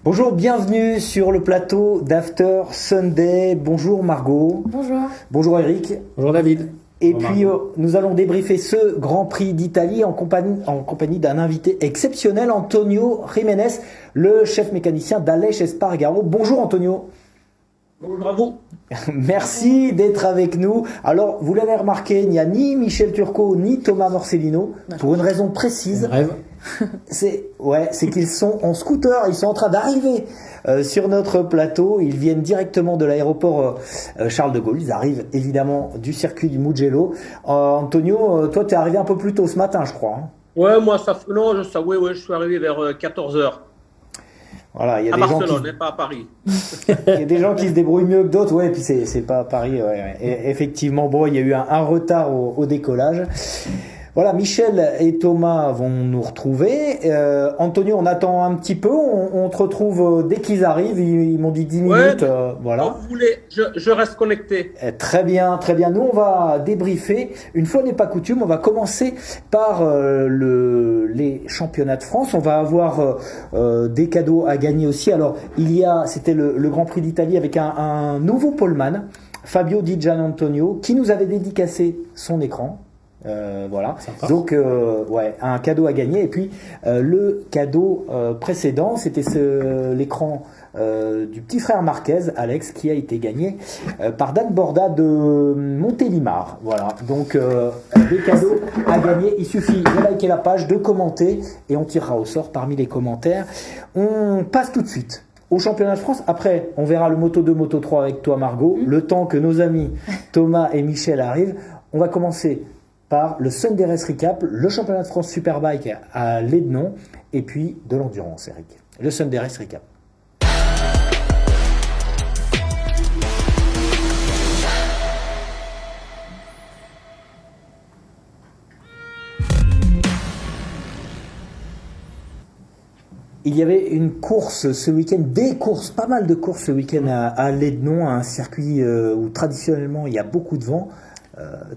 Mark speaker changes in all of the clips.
Speaker 1: Bonjour, bienvenue sur le plateau d'After Sunday. Bonjour Margot.
Speaker 2: Bonjour.
Speaker 1: Bonjour Eric.
Speaker 3: Bonjour David.
Speaker 1: Et
Speaker 3: Bonjour
Speaker 1: puis
Speaker 3: Margot.
Speaker 1: nous allons débriefer ce Grand Prix d'Italie en compagnie d'un invité exceptionnel, Antonio Jiménez, le chef mécanicien d'Aleix Espargaro. Bonjour Antonio.
Speaker 3: Bonjour à vous.
Speaker 1: Merci d'être avec nous. Alors, vous l'avez remarqué, il n'y a ni Michel Turcot ni Thomas Morcellino pour une raison précise.
Speaker 3: Rêve.
Speaker 1: C'est qu'ils sont en scooter, ils sont en train d'arriver sur notre plateau. Ils viennent directement de l'aéroport Charles de Gaulle. Ils arrivent évidemment du circuit du Mugello. Antonio, toi, tu es arrivé un peu plus tôt ce matin, je crois. Hein.
Speaker 4: Ouais, moi, je suis arrivé vers 14h.
Speaker 1: Voilà, il y a
Speaker 4: À
Speaker 1: des
Speaker 4: Barcelone,
Speaker 1: gens
Speaker 4: pas à Paris.
Speaker 1: il y a des gens qui se débrouillent mieux que d'autres, ouais, et puis c'est pas à Paris, ouais. Et effectivement, bon, il y a eu un retard au décollage. Voilà, Michel et Thomas vont nous retrouver. Antonio, on attend un petit peu, on te retrouve dès qu'ils arrivent, ils m'ont dit 10 minutes, voilà.
Speaker 4: Quand vous voulez, je reste connecté.
Speaker 1: Très bien, très bien. Nous, on va débriefer. Une fois n'est pas coutume, on va commencer par les championnats de France. On va avoir des cadeaux à gagner aussi. Alors, c'était le Grand Prix d'Italie avec un nouveau poleman, Fabio Di Gianantonio, qui nous avait dédicacé son écran. Voilà.
Speaker 3: Sympa.
Speaker 1: Donc un cadeau à gagner. Et puis le cadeau précédent, c'était l'écran du petit frère Marquez, Alex, qui a été gagné par Dan Borda de Montélimar. Voilà. Donc des cadeaux à gagner. Il suffit de liker la page, de commenter, et on tirera au sort parmi les commentaires. On passe tout de suite au championnat de France. Après, on verra le Moto 2, Moto 3 avec toi, Margot. Le temps que nos amis Thomas et Michel arrivent, on va commencer par le Sunday Race Recap, le championnat de France Superbike à Lédenon, et puis de l'endurance, Eric. Le Sunday Race Recap. Il y avait une course ce week-end, pas mal de courses ce week-end à Lédenon, un circuit où traditionnellement il y a beaucoup de vent.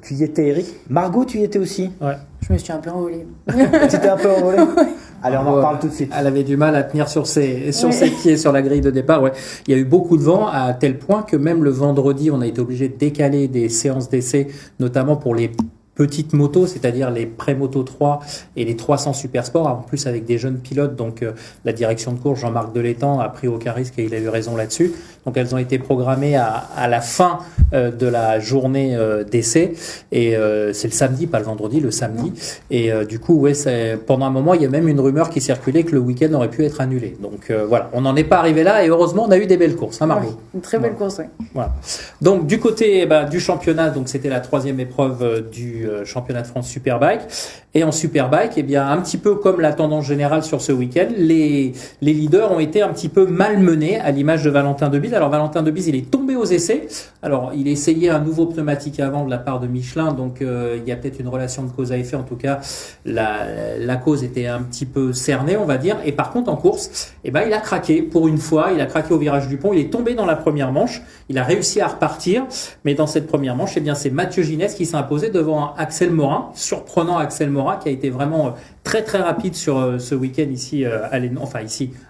Speaker 1: Tu y étais, Eric. Margot, tu y étais aussi.
Speaker 3: Ouais.
Speaker 2: Je me suis un peu envolée.
Speaker 1: Tu t'es un peu envolé. Allez, on en reparle tout de suite.
Speaker 3: Elle avait du mal à tenir sur ses pieds sur la grille de départ. Ouais. Il y a eu beaucoup de vent à tel point que même le vendredi, on a été obligé de décaler des séances d'essai, notamment pour les petites motos, c'est-à-dire les pré-moto 3 et les 300 Super Sport, en plus avec des jeunes pilotes. Donc la direction de course, Jean-Marc Delétang, a pris aucun risque et il a eu raison là-dessus. Donc elles ont été programmées à la fin de la journée d'essai, et c'est le samedi, pas le vendredi, le samedi. Et du coup, ouais, pendant un moment, il y a même une rumeur qui circulait que le week-end aurait pu être annulé. Donc voilà, on n'en est pas arrivé là, et heureusement, on a eu des belles courses, hein, Margot.
Speaker 2: Ouais, une très belle course, oui.
Speaker 3: Voilà. Donc du côté du championnat, donc c'était la troisième épreuve du championnat de France Superbike. Et en Superbike, eh bien un petit peu comme la tendance générale sur ce week-end, les leaders ont été un petit peu malmenés, à l'image de Valentin Debise. Alors Valentin Debise, il est tombé aux essais. Alors il essayait un nouveau pneumatique avant de la part de Michelin, donc il y a peut-être une relation de cause à effet. En tout cas, la cause était un petit peu cernée, on va dire. Et par contre en course, eh ben il a craqué pour une fois. Il a craqué au virage du pont. Il est tombé dans la première manche. Il a réussi à repartir, mais dans cette première manche, eh bien c'est Mathieu Ginès qui s'est imposé devant Axel Morin, surprenant Axel Morin qui a été vraiment très très rapide sur ce week-end ici à Lédenon,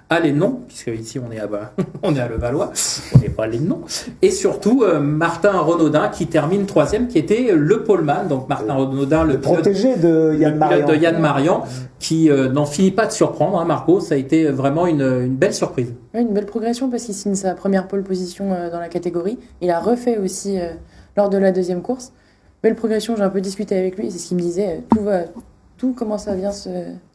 Speaker 3: à Lédenon, puisque ici on est à Levallois, on n'est pas à Lédenon, et surtout Martin Renaudin qui termine troisième, qui était le poleman. Donc Martin Renaudin, le
Speaker 1: protégé de Yann Marian,
Speaker 3: qui n'en finit pas de surprendre, hein, Marco. Ça a été vraiment une belle surprise.
Speaker 2: Ouais, une belle progression parce qu'il signe sa première pole position dans la catégorie. Il a refait aussi lors de la deuxième course. Belle progression, j'ai un peu discuté avec lui, c'est ce qu'il me disait, tout commence à bien se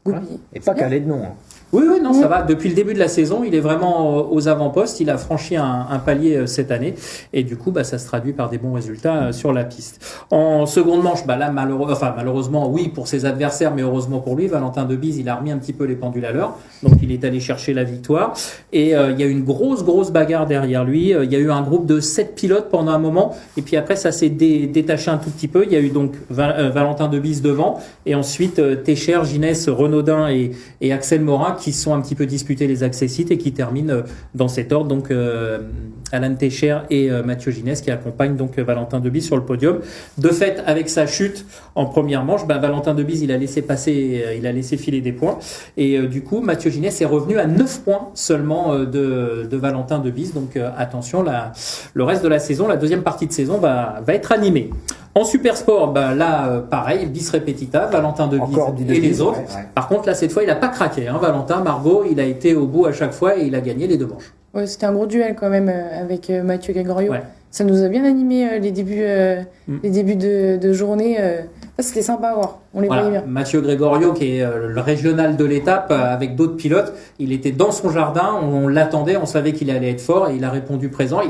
Speaker 2: goupiller.
Speaker 1: Et pas qu'à Lédenon. Hein.
Speaker 3: Oui, non, ça va. Depuis le début de la saison, il est vraiment aux avant-postes. Il a franchi un palier cette année. Et du coup, ça se traduit par des bons résultats sur la piste. En seconde manche, là, malheureusement, oui, pour ses adversaires, mais heureusement pour lui, Valentin Debise, il a remis un petit peu les pendules à l'heure. Donc, il est allé chercher la victoire. Et il y a eu une grosse bagarre derrière lui. Il y a eu un groupe de 7 pilotes pendant un moment. Et puis après, ça s'est détaché un tout petit peu. Il y a eu donc Valentin Debise devant. Et ensuite, Técher, Ginès, Renaudin et Axel Morin qui se sont un petit peu disputés les accessites et qui terminent dans cet ordre. Donc Alan Técher et Mathieu Ginès qui accompagnent donc Valentin Debise sur le podium. De fait, avec sa chute en première manche, Valentin Debise il a laissé filer des points et du coup Mathieu Ginès est revenu à 9 points seulement de Valentin Debise. Donc attention, le reste de la saison, la deuxième partie de saison va être animée. En super sport, pareil, bis repetita, Valentin Debise et les autres. Ouais. Par contre, là, cette fois, il n'a pas craqué. Valentin, Margot, il a été au bout à chaque fois et il a gagné les 2 manches.
Speaker 2: Ouais, c'était un gros duel quand même avec Mathieu Gregorio.
Speaker 3: Ouais.
Speaker 2: Ça nous a bien animé les débuts de journée. C'était sympa à voir. On les voyait bien.
Speaker 3: Mathieu Gregorio, qui est le régional de l'étape avec d'autres pilotes, il était dans son jardin, on l'attendait, on savait qu'il allait être fort et il a répondu présent.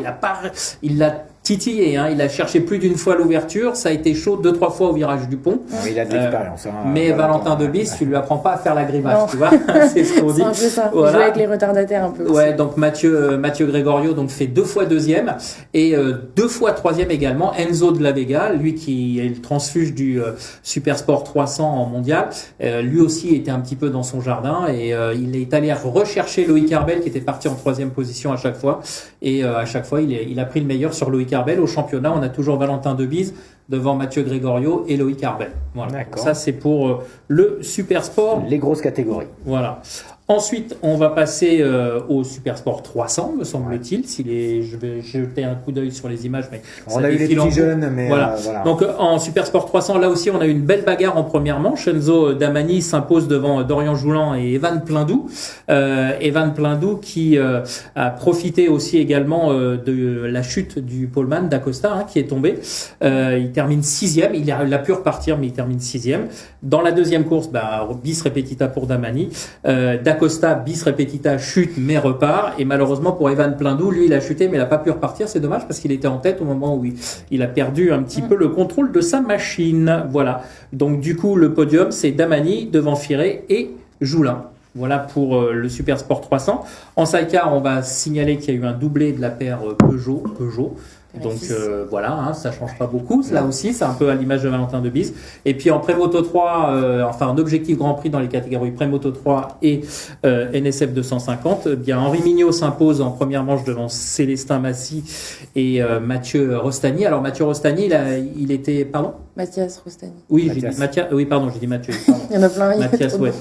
Speaker 3: Il l'a titillé, il a cherché plus d'une fois l'ouverture, ça a été chaud 2-3 fois au virage du pont.
Speaker 1: Il a de l'expérience.
Speaker 3: Mais Valentin Debise, tu lui apprends pas à faire la grimace, tu vois. C'est ce qu'on dit.
Speaker 2: C'est un peu ça.
Speaker 3: Voilà.
Speaker 2: Il joue avec les retardataires un peu.
Speaker 3: Ouais, donc Mathieu Gregorio donc fait 2 fois deuxième et 2 fois troisième également. Enzo de la Vega, lui qui est le transfuge du Super Sport 300 en mondial, lui aussi était un petit peu dans son jardin et il est allé rechercher Loïc Herbel qui était parti en 3e position à chaque fois et à chaque fois il a pris le meilleur sur Loïc Herbel. Au championnat, on a toujours Valentin Debise devant Mathieu Gregorio et Loïc Herbel. Voilà. Ça, c'est pour le super sport.
Speaker 1: Les grosses catégories.
Speaker 3: Voilà. Ensuite, on va passer au Super Sport 300, me semble-t-il. Je vais jeter un coup d'œil sur les images, mais
Speaker 1: on a eu les petits jeunes, mais
Speaker 3: voilà. Donc en Super Sport 300, là aussi, on a eu une belle bagarre en première manche. Enzo Damani s'impose devant Dorian Joulan et Evan Plindou. Evan Plindou qui a profité aussi également de la chute du poleman d'Acosta, qui est tombé. Il termine 6e. Il a pu repartir, mais il termine 6e. Dans la deuxième course, bis repetita pour Damani. D'Acosta, bis repetita, chute mais repart. Et malheureusement pour Evan Plindou, lui il a chuté mais il n'a pas pu repartir. C'est dommage parce qu'il était en tête au moment où il a perdu un petit peu le contrôle de sa machine. Voilà. Donc du coup le podium c'est Damani devant Firé et Joulin. Voilà pour le Super Sport 300. En sidecar, on va signaler qu'il y a eu un doublé de la paire Peugeot. Donc voilà, ça change pas beaucoup. Là aussi, c'est un peu à l'image de Valentin Debise. Et puis en Prémoto 3, en objectif Grand Prix dans les catégories Prémoto 3 et NSF 250, bien Henri Mignot s'impose en première manche devant Célestin Massy et Mathieu Rostani. Alors Mathieu Rostani, il était, pardon ?
Speaker 2: Mathias Rostani.
Speaker 3: Oui, j'ai dit Mathias. Oui, pardon, j'ai dit Mathieu. Pardon.
Speaker 2: Il y en a plein.
Speaker 3: Mathias, ouais.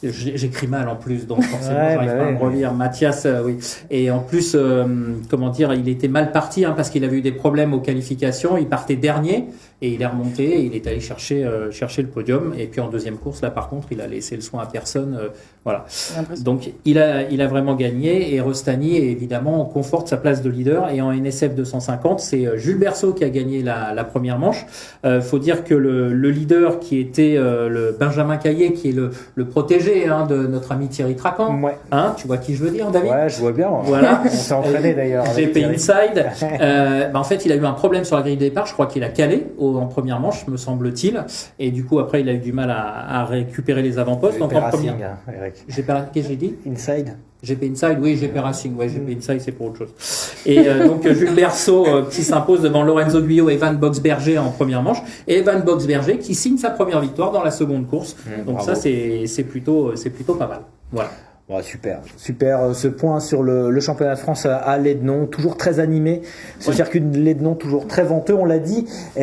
Speaker 3: J'écris mal en plus, donc forcément j'arrive pas à me relire. Mathias, oui. Et en plus, il était mal parti parce qu'il avait eu des problèmes aux qualifications. Il partait dernier et il est remonté et il est allé chercher le podium. Et puis en deuxième course, là par contre, il a laissé le soin à personne. Voilà. Donc il a vraiment gagné et Rostani évidemment conforte sa place de leader. Et en NSF 250, c'est Jules Berceau qui a gagné la première manche. Faut dire que le leader qui était le Benjamin Caillé, qui est le protégé de notre ami Thierry Tracan. Ouais. Tu vois qui je veux dire, David ?
Speaker 1: Ouais, je vois bien.
Speaker 3: Voilà.
Speaker 1: On s'est entraîné d'ailleurs.
Speaker 3: GP Inside. En fait, il a eu un problème sur la grille de départ. Je crois qu'il a calé en première manche, me semble-t-il. Et du coup, après, il a eu du mal à récupérer les avant-postes. Donc en première. Qu'est-ce que j'ai dit ?
Speaker 1: Inside.
Speaker 3: GP Inside, oui, GP Racing, ouais, GP Inside, c'est pour autre chose. Et donc Jules Berceau qui s'impose devant Lorenzo Guyot et Evan Boxberger en première manche, et Evan Boxberger qui signe sa première victoire dans la seconde course. Donc bravo. Ça, c'est plutôt pas mal. Voilà.
Speaker 1: Ouais, super ce point sur le championnat de France à Lédenon, toujours très animé, ce circuit de Lédenon toujours très venteux, on l'a dit.
Speaker 3: Il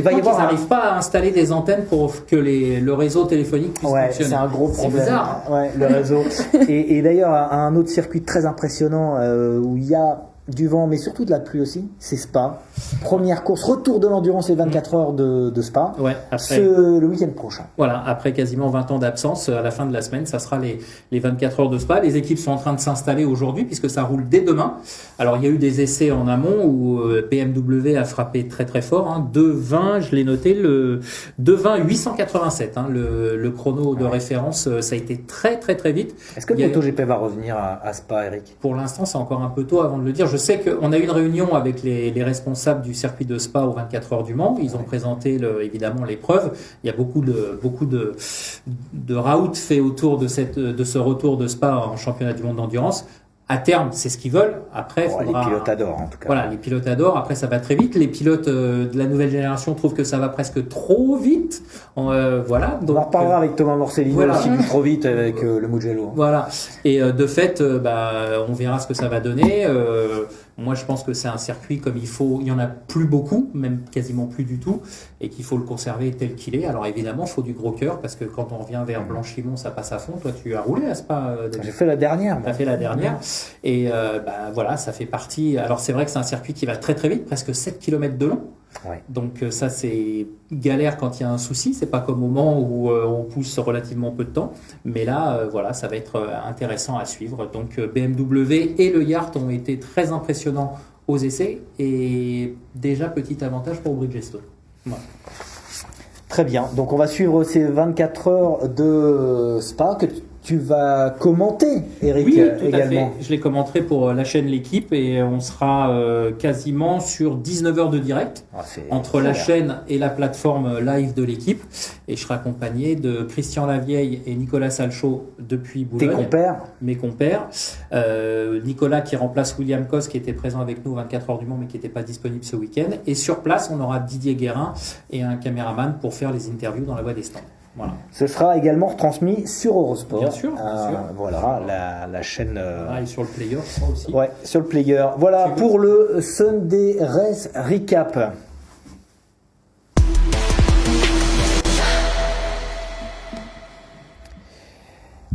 Speaker 3: va y avoir. Ils n'arrivent pas à installer des antennes pour que le réseau téléphonique puisse fonctionner.
Speaker 1: C'est un gros problème.
Speaker 3: C'est bizarre.
Speaker 1: Ouais, le réseau. et d'ailleurs un autre circuit très impressionnant où il y a du vent, mais surtout de la pluie aussi, c'est Spa. Première course, retour de l'endurance les 24 heures de Spa.
Speaker 3: Ouais,
Speaker 1: le week-end prochain.
Speaker 3: Voilà, après quasiment 20 ans d'absence, à la fin de la semaine, ça sera les 24 heures de Spa. Les équipes sont en train de s'installer aujourd'hui puisque ça roule dès demain. Alors, il y a eu des essais en amont où BMW a frappé très très fort. 2,20, je l'ai noté, le 2,20 887. Le chrono de référence, ça a été très très très vite.
Speaker 1: Est-ce que le MotoGP va revenir à Spa, Eric ?
Speaker 3: Pour l'instant, c'est encore un peu tôt avant de le dire. Je sais qu'on a eu une réunion avec les responsables du circuit de Spa aux 24 heures du Mans. Ils ont présenté évidemment l'épreuve. Il y a beaucoup de routes fait autour de ce retour de Spa en championnat du monde d'endurance. À terme, c'est ce qu'ils veulent. Après,
Speaker 1: Les pilotes adorent en tout cas.
Speaker 3: Voilà, les pilotes adorent. Après, ça va très vite. Les pilotes de la nouvelle génération trouvent que ça va presque trop vite. Voilà.
Speaker 1: Donc, on en reparlera avec Thomas Morcellino aussi trop vite avec le Mugello.
Speaker 3: Voilà. Et de fait, on verra ce que ça va donner. Moi, je pense que c'est un circuit comme il faut. Il y en a plus beaucoup, même quasiment plus du tout, et qu'il faut le conserver tel qu'il est. Alors évidemment, il faut du gros cœur parce que quand on revient vers Blanchimont, ça passe à fond. Toi, tu as roulé à Spa.
Speaker 1: J'ai fait la dernière.
Speaker 3: Tu as fait la dernière. Et voilà, ça fait partie. Alors c'est vrai que c'est un circuit qui va très très vite, presque 7 km de long.
Speaker 1: Ouais.
Speaker 3: Donc ça c'est galère quand il y a un souci, c'est pas comme au moment où on pousse relativement peu de temps, mais là voilà, ça va être intéressant à suivre. Donc BMW et le Yard ont été très impressionnants aux essais et déjà petit avantage pour Bridgestone. Voilà.
Speaker 1: Très bien, donc on va suivre ces 24 heures de Spa que tu vas commenter, Eric,
Speaker 3: oui, tout
Speaker 1: également.
Speaker 3: À fait. Je les commenterai pour la chaîne L'équipe et on sera quasiment sur 19 heures de direct entre la chaîne et la plateforme live de L'équipe. Et je serai accompagné de Christian Lavieille et Nicolas Salchaud depuis Boulogne.
Speaker 1: Tes compères.
Speaker 3: Mes compères. Nicolas qui remplace William Cos qui était présent avec nous 24 heures du Mans mais qui n'était pas disponible ce week-end. Et sur place, on aura Didier Guérin et un caméraman pour faire les interviews dans la voie des stands. Voilà.
Speaker 1: Ce sera également retransmis sur Eurosport.
Speaker 3: Bien sûr. Bien sûr.
Speaker 1: Voilà, la chaîne.
Speaker 3: Et sur le player, je crois aussi.
Speaker 1: Ouais, sur le player. Voilà pour le Sunday Race Recap.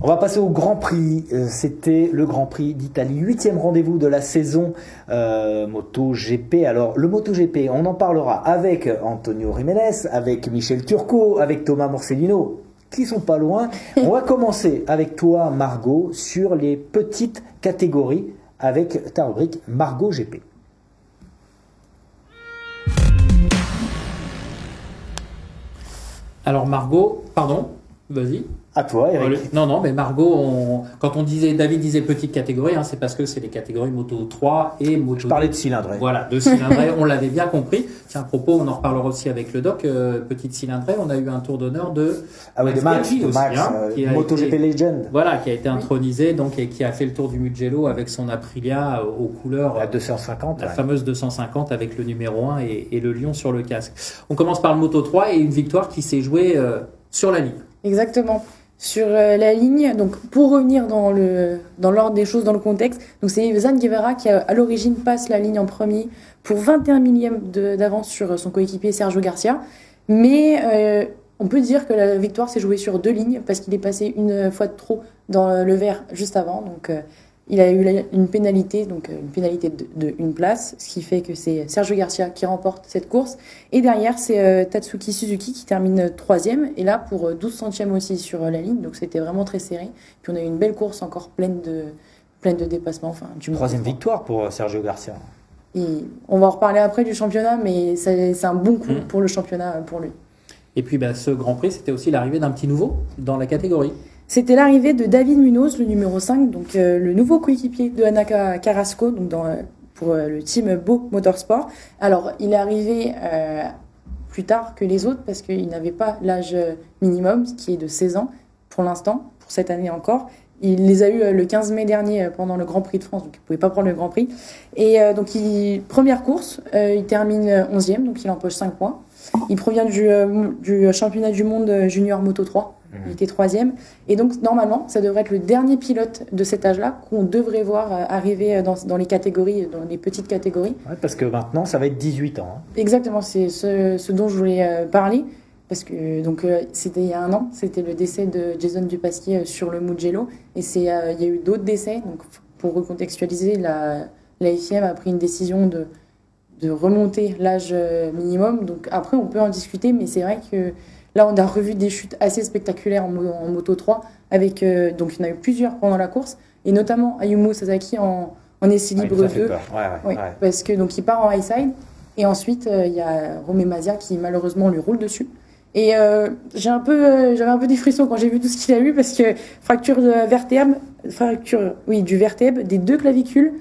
Speaker 1: On va passer au Grand Prix. C'était le Grand Prix d'Italie, 8e rendez-vous de la saison MotoGP. Alors, le MotoGP, on en parlera avec Antonio Jiménez, avec Michel Turcot, avec Thomas Morcellino, qui sont pas loin. On va commencer avec toi, Margot, sur les petites catégories avec ta rubrique Margot GP.
Speaker 3: Alors, Margot, pardon, vas-y.
Speaker 1: À toi, Eric.
Speaker 3: Non, mais Margot, quand David disait petite catégorie, c'est parce que c'est les catégories Moto 3 et Moto 2.
Speaker 1: Je parlais de cylindrée.
Speaker 3: Voilà, de cylindrée, on l'avait bien compris. Tiens, à propos, on en reparlera aussi avec le doc. Petite cylindrée, on a eu un tour d'honneur de
Speaker 1: Max,
Speaker 3: qui
Speaker 1: MotoGP Legend.
Speaker 3: Voilà, qui a été intronisé donc et qui a fait le tour du Mugello avec son Aprilia aux couleurs.
Speaker 1: La 250.
Speaker 3: La fameuse 250 avec le numéro 1 et le lion sur le casque. On commence par le Moto 3 et une victoire qui s'est jouée sur la ligne.
Speaker 2: Exactement. Sur la ligne, donc pour revenir dans l'ordre des choses, dans le contexte, donc c'est Zan Guevara qui à l'origine passe la ligne en premier pour 21 millièmes d'avance sur son coéquipier Sergio Garcia, mais on peut dire que la victoire s'est jouée sur 2 lignes parce qu'il est passé une fois de trop dans le vert juste avant, donc il a eu une pénalité, donc une pénalité de une place, ce qui fait que c'est Sergio Garcia qui remporte cette course. Et derrière, c'est Tatsuki Suzuki qui termine 3e, et là pour 12 centièmes aussi sur la ligne, donc c'était vraiment très serré. Puis on a eu une belle course encore pleine de dépassements. Enfin, du
Speaker 1: 3e victoire pour Sergio Garcia.
Speaker 2: Et on va en reparler après du championnat, mais c'est un bon coup pour le championnat pour lui.
Speaker 3: Et puis ce Grand Prix, c'était aussi l'arrivée d'un petit nouveau dans la catégorie.
Speaker 2: C'était l'arrivée de David Munoz, le numéro 5, donc le nouveau coéquipier de Anna Carrasco, donc pour le team Beau Motorsport. Alors, il est arrivé plus tard que les autres parce qu'il n'avait pas l'âge minimum, qui est de 16 ans pour l'instant, pour cette année encore. Il les a eu le 15 mai dernier pendant le Grand Prix de France, donc il ne pouvait pas prendre le Grand Prix. Et donc, première course, il termine 11e, donc il empoche 5 points. Il provient du championnat du monde junior Moto 3. Il était 3e. Et donc, normalement, ça devrait être le dernier pilote de cet âge-là qu'on devrait voir arriver dans les catégories, dans les petites catégories.
Speaker 1: Ouais, parce que maintenant, ça va être 18 ans.
Speaker 2: Exactement, c'est ce dont je voulais parler. Parce que c'était il y a un an, c'était le décès de Jason Dupasquier sur le Mugello. Et il y a eu d'autres décès. Donc, pour recontextualiser, la FIM a pris une décision de remonter l'âge minimum. Donc après, on peut en discuter, mais c'est vrai que là, on a revu des chutes assez spectaculaires en Moto 3, avec donc il y en a eu plusieurs pendant la course, et notamment Ayumu Sasaki en essai libre 2.
Speaker 1: Ouais.
Speaker 2: Parce que donc il part en high side, et ensuite il y a Romé Mazia qui malheureusement lui roule dessus. Et j'avais un peu des frissons quand j'ai vu tout ce qu'il a eu, parce que fracture du vertèbre, des 2 clavicules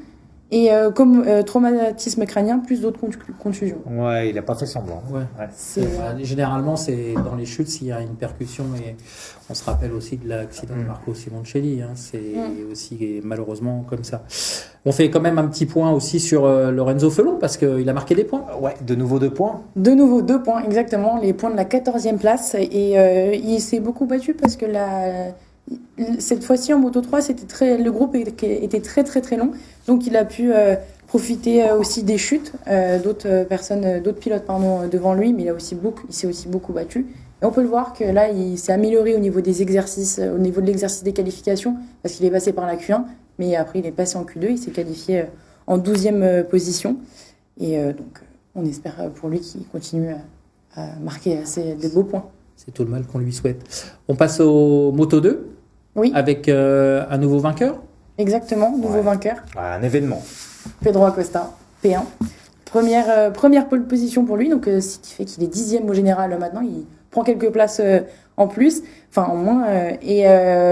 Speaker 2: Et comme traumatisme crânien, plus d'autres contusions.
Speaker 1: Ouais, il a pas fait semblant.
Speaker 3: Ouais.
Speaker 2: C'est
Speaker 3: Généralement, c'est dans les chutes s'il y a une percussion, et on se rappelle aussi de l'accident de Marco Simoncelli. C'est aussi malheureusement comme ça. On fait quand même un petit point aussi sur Lorenzo Felon parce qu'il a marqué des points.
Speaker 1: Ouais, de nouveau 2 points.
Speaker 2: De nouveau 2 points, exactement, les points de la 14e place. Et il s'est beaucoup battu parce que cette fois-ci en Moto 3, le groupe était très très très long. Donc il a pu profiter aussi des chutes d'autres pilotes devant lui, mais il s'est aussi beaucoup battu. Et on peut le voir que là, il s'est amélioré au niveau des exercices, au niveau de l'exercice des qualifications, parce qu'il est passé par la Q1, mais après il est passé en Q2, il s'est qualifié en 12e position. Et donc on espère pour lui qu'il continue à marquer des beaux points.
Speaker 3: C'est tout le mal qu'on lui souhaite. On passe au Moto 2 avec un nouveau vainqueur.
Speaker 2: Exactement, nouveau vainqueur.
Speaker 1: Un événement.
Speaker 2: Pedro Acosta, P1. Première pole position pour lui, donc ce qui fait qu'il est 10e au général maintenant. Il prend quelques places en plus, enfin en moins.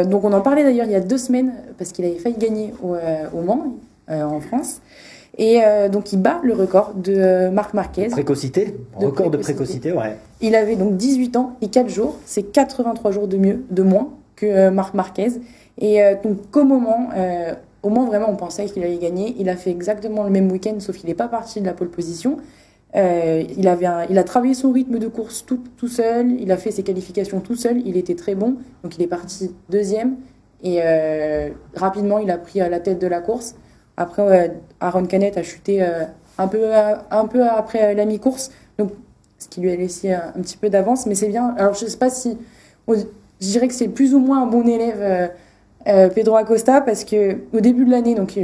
Speaker 2: Donc on en parlait d'ailleurs il y a 2 semaines, parce qu'il avait failli gagner au Mans, en France. Et donc il bat le record de Marc Marquez.
Speaker 1: Record de précocité, ouais.
Speaker 2: Il avait donc 18 ans et 4 jours. C'est 83 jours de moins que Marc Marquez. Et donc au moment vraiment on pensait qu'il allait gagner. Il a fait exactement le même week-end, sauf qu'il n'est pas parti de la pole position. Il a travaillé son rythme de course tout seul. Il a fait ses qualifications tout seul. Il était très bon. Donc il est parti 2e. Et rapidement il a pris la tête de la course. Après, Aaron Canet a chuté un peu après la mi-course, donc ce qui lui a laissé un petit peu d'avance, mais c'est bien. Alors, je ne sais pas si... je dirais que c'est plus ou moins un bon élève, Pedro Acosta, parce qu'au début de l'année, donc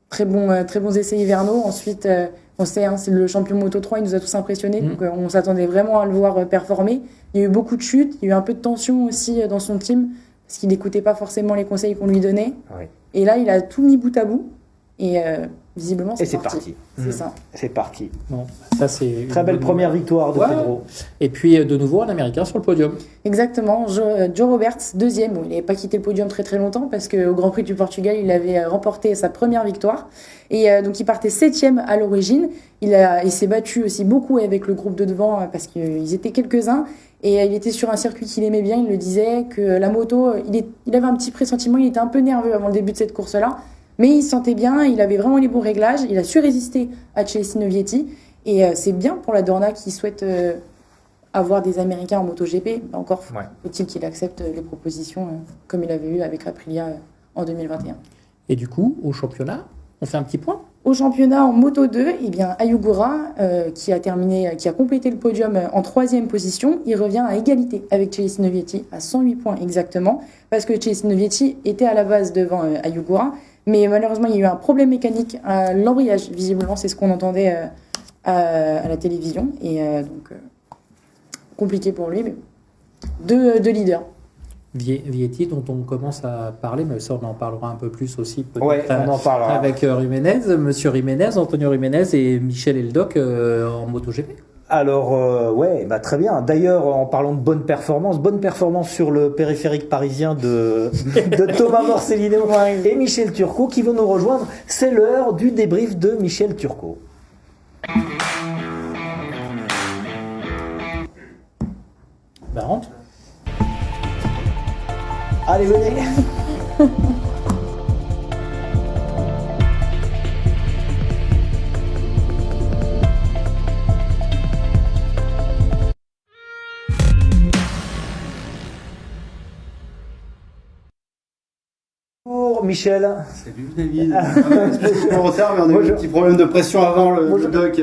Speaker 2: très bons essais hivernaux. Ensuite, on sait, c'est le champion Moto 3, il nous a tous impressionnés, donc on s'attendait vraiment à le voir performer. Il y a eu beaucoup de chutes, il y a eu un peu de tension aussi dans son team, parce qu'il n'écoutait pas forcément les conseils qu'on lui donnait.
Speaker 1: Oui.
Speaker 2: Et là, il a tout mis bout à bout. Et visiblement, c'est
Speaker 1: parti.
Speaker 2: C'est ça.
Speaker 1: C'est parti.
Speaker 3: Bon, ça, c'est
Speaker 1: très belle première victoire de Pedro.
Speaker 3: Et puis, de nouveau, un Américain sur le podium.
Speaker 2: Exactement. Joe Roberts, 2e. Bon, il n'avait pas quitté le podium très très longtemps parce qu'au Grand Prix du Portugal, il avait remporté sa première victoire. Et donc, il partait 7e à l'origine. Il s'est battu aussi beaucoup avec le groupe de devant parce qu'ils étaient quelques-uns. Et il était sur un circuit qu'il aimait bien. Il le disait que la moto, il avait un petit pressentiment. Il était un peu nerveux avant le début de cette course-là. Mais il se sentait bien. Il avait vraiment les bons réglages. Il a su résister à Celestino Vietti. Et c'est bien pour la Dorna qui souhaite avoir des Américains en MotoGP. Encore faut-il qu'il accepte les propositions comme il avait eu avec Aprilia en 2021.
Speaker 3: Et du coup, au championnat, on fait un petit point.
Speaker 2: Au championnat en Moto 2, eh bien, Ayugura, qui a complété le podium en 3e position, il revient à égalité avec Celestino Vietti à 108 points exactement, parce que Celestino Vietti était à la base devant Ayugura, mais malheureusement il y a eu un problème mécanique à l'embrayage, visiblement c'est ce qu'on entendait à la télévision, et donc compliqué pour lui, mais deux leaders.
Speaker 3: Vietti, dont on commence à parler, mais ça on en parlera un peu plus aussi peut-être
Speaker 1: on en parlera.
Speaker 3: avec Jiménez, Monsieur Jiménez, Antonio Jiménez et Michel Eldoc en MotoGP.
Speaker 1: Alors, très bien. D'ailleurs, en parlant de bonne performance sur le périphérique parisien de Thomas Morcellino et Michel Turcot qui vont nous rejoindre. C'est l'heure du débrief de Michel Turcot.
Speaker 3: Rentre.
Speaker 1: Allez, venez. Bonjour Michel.
Speaker 5: Salut David. Je suis en retard, mais on a eu un petit problème de pression avant. Le doc,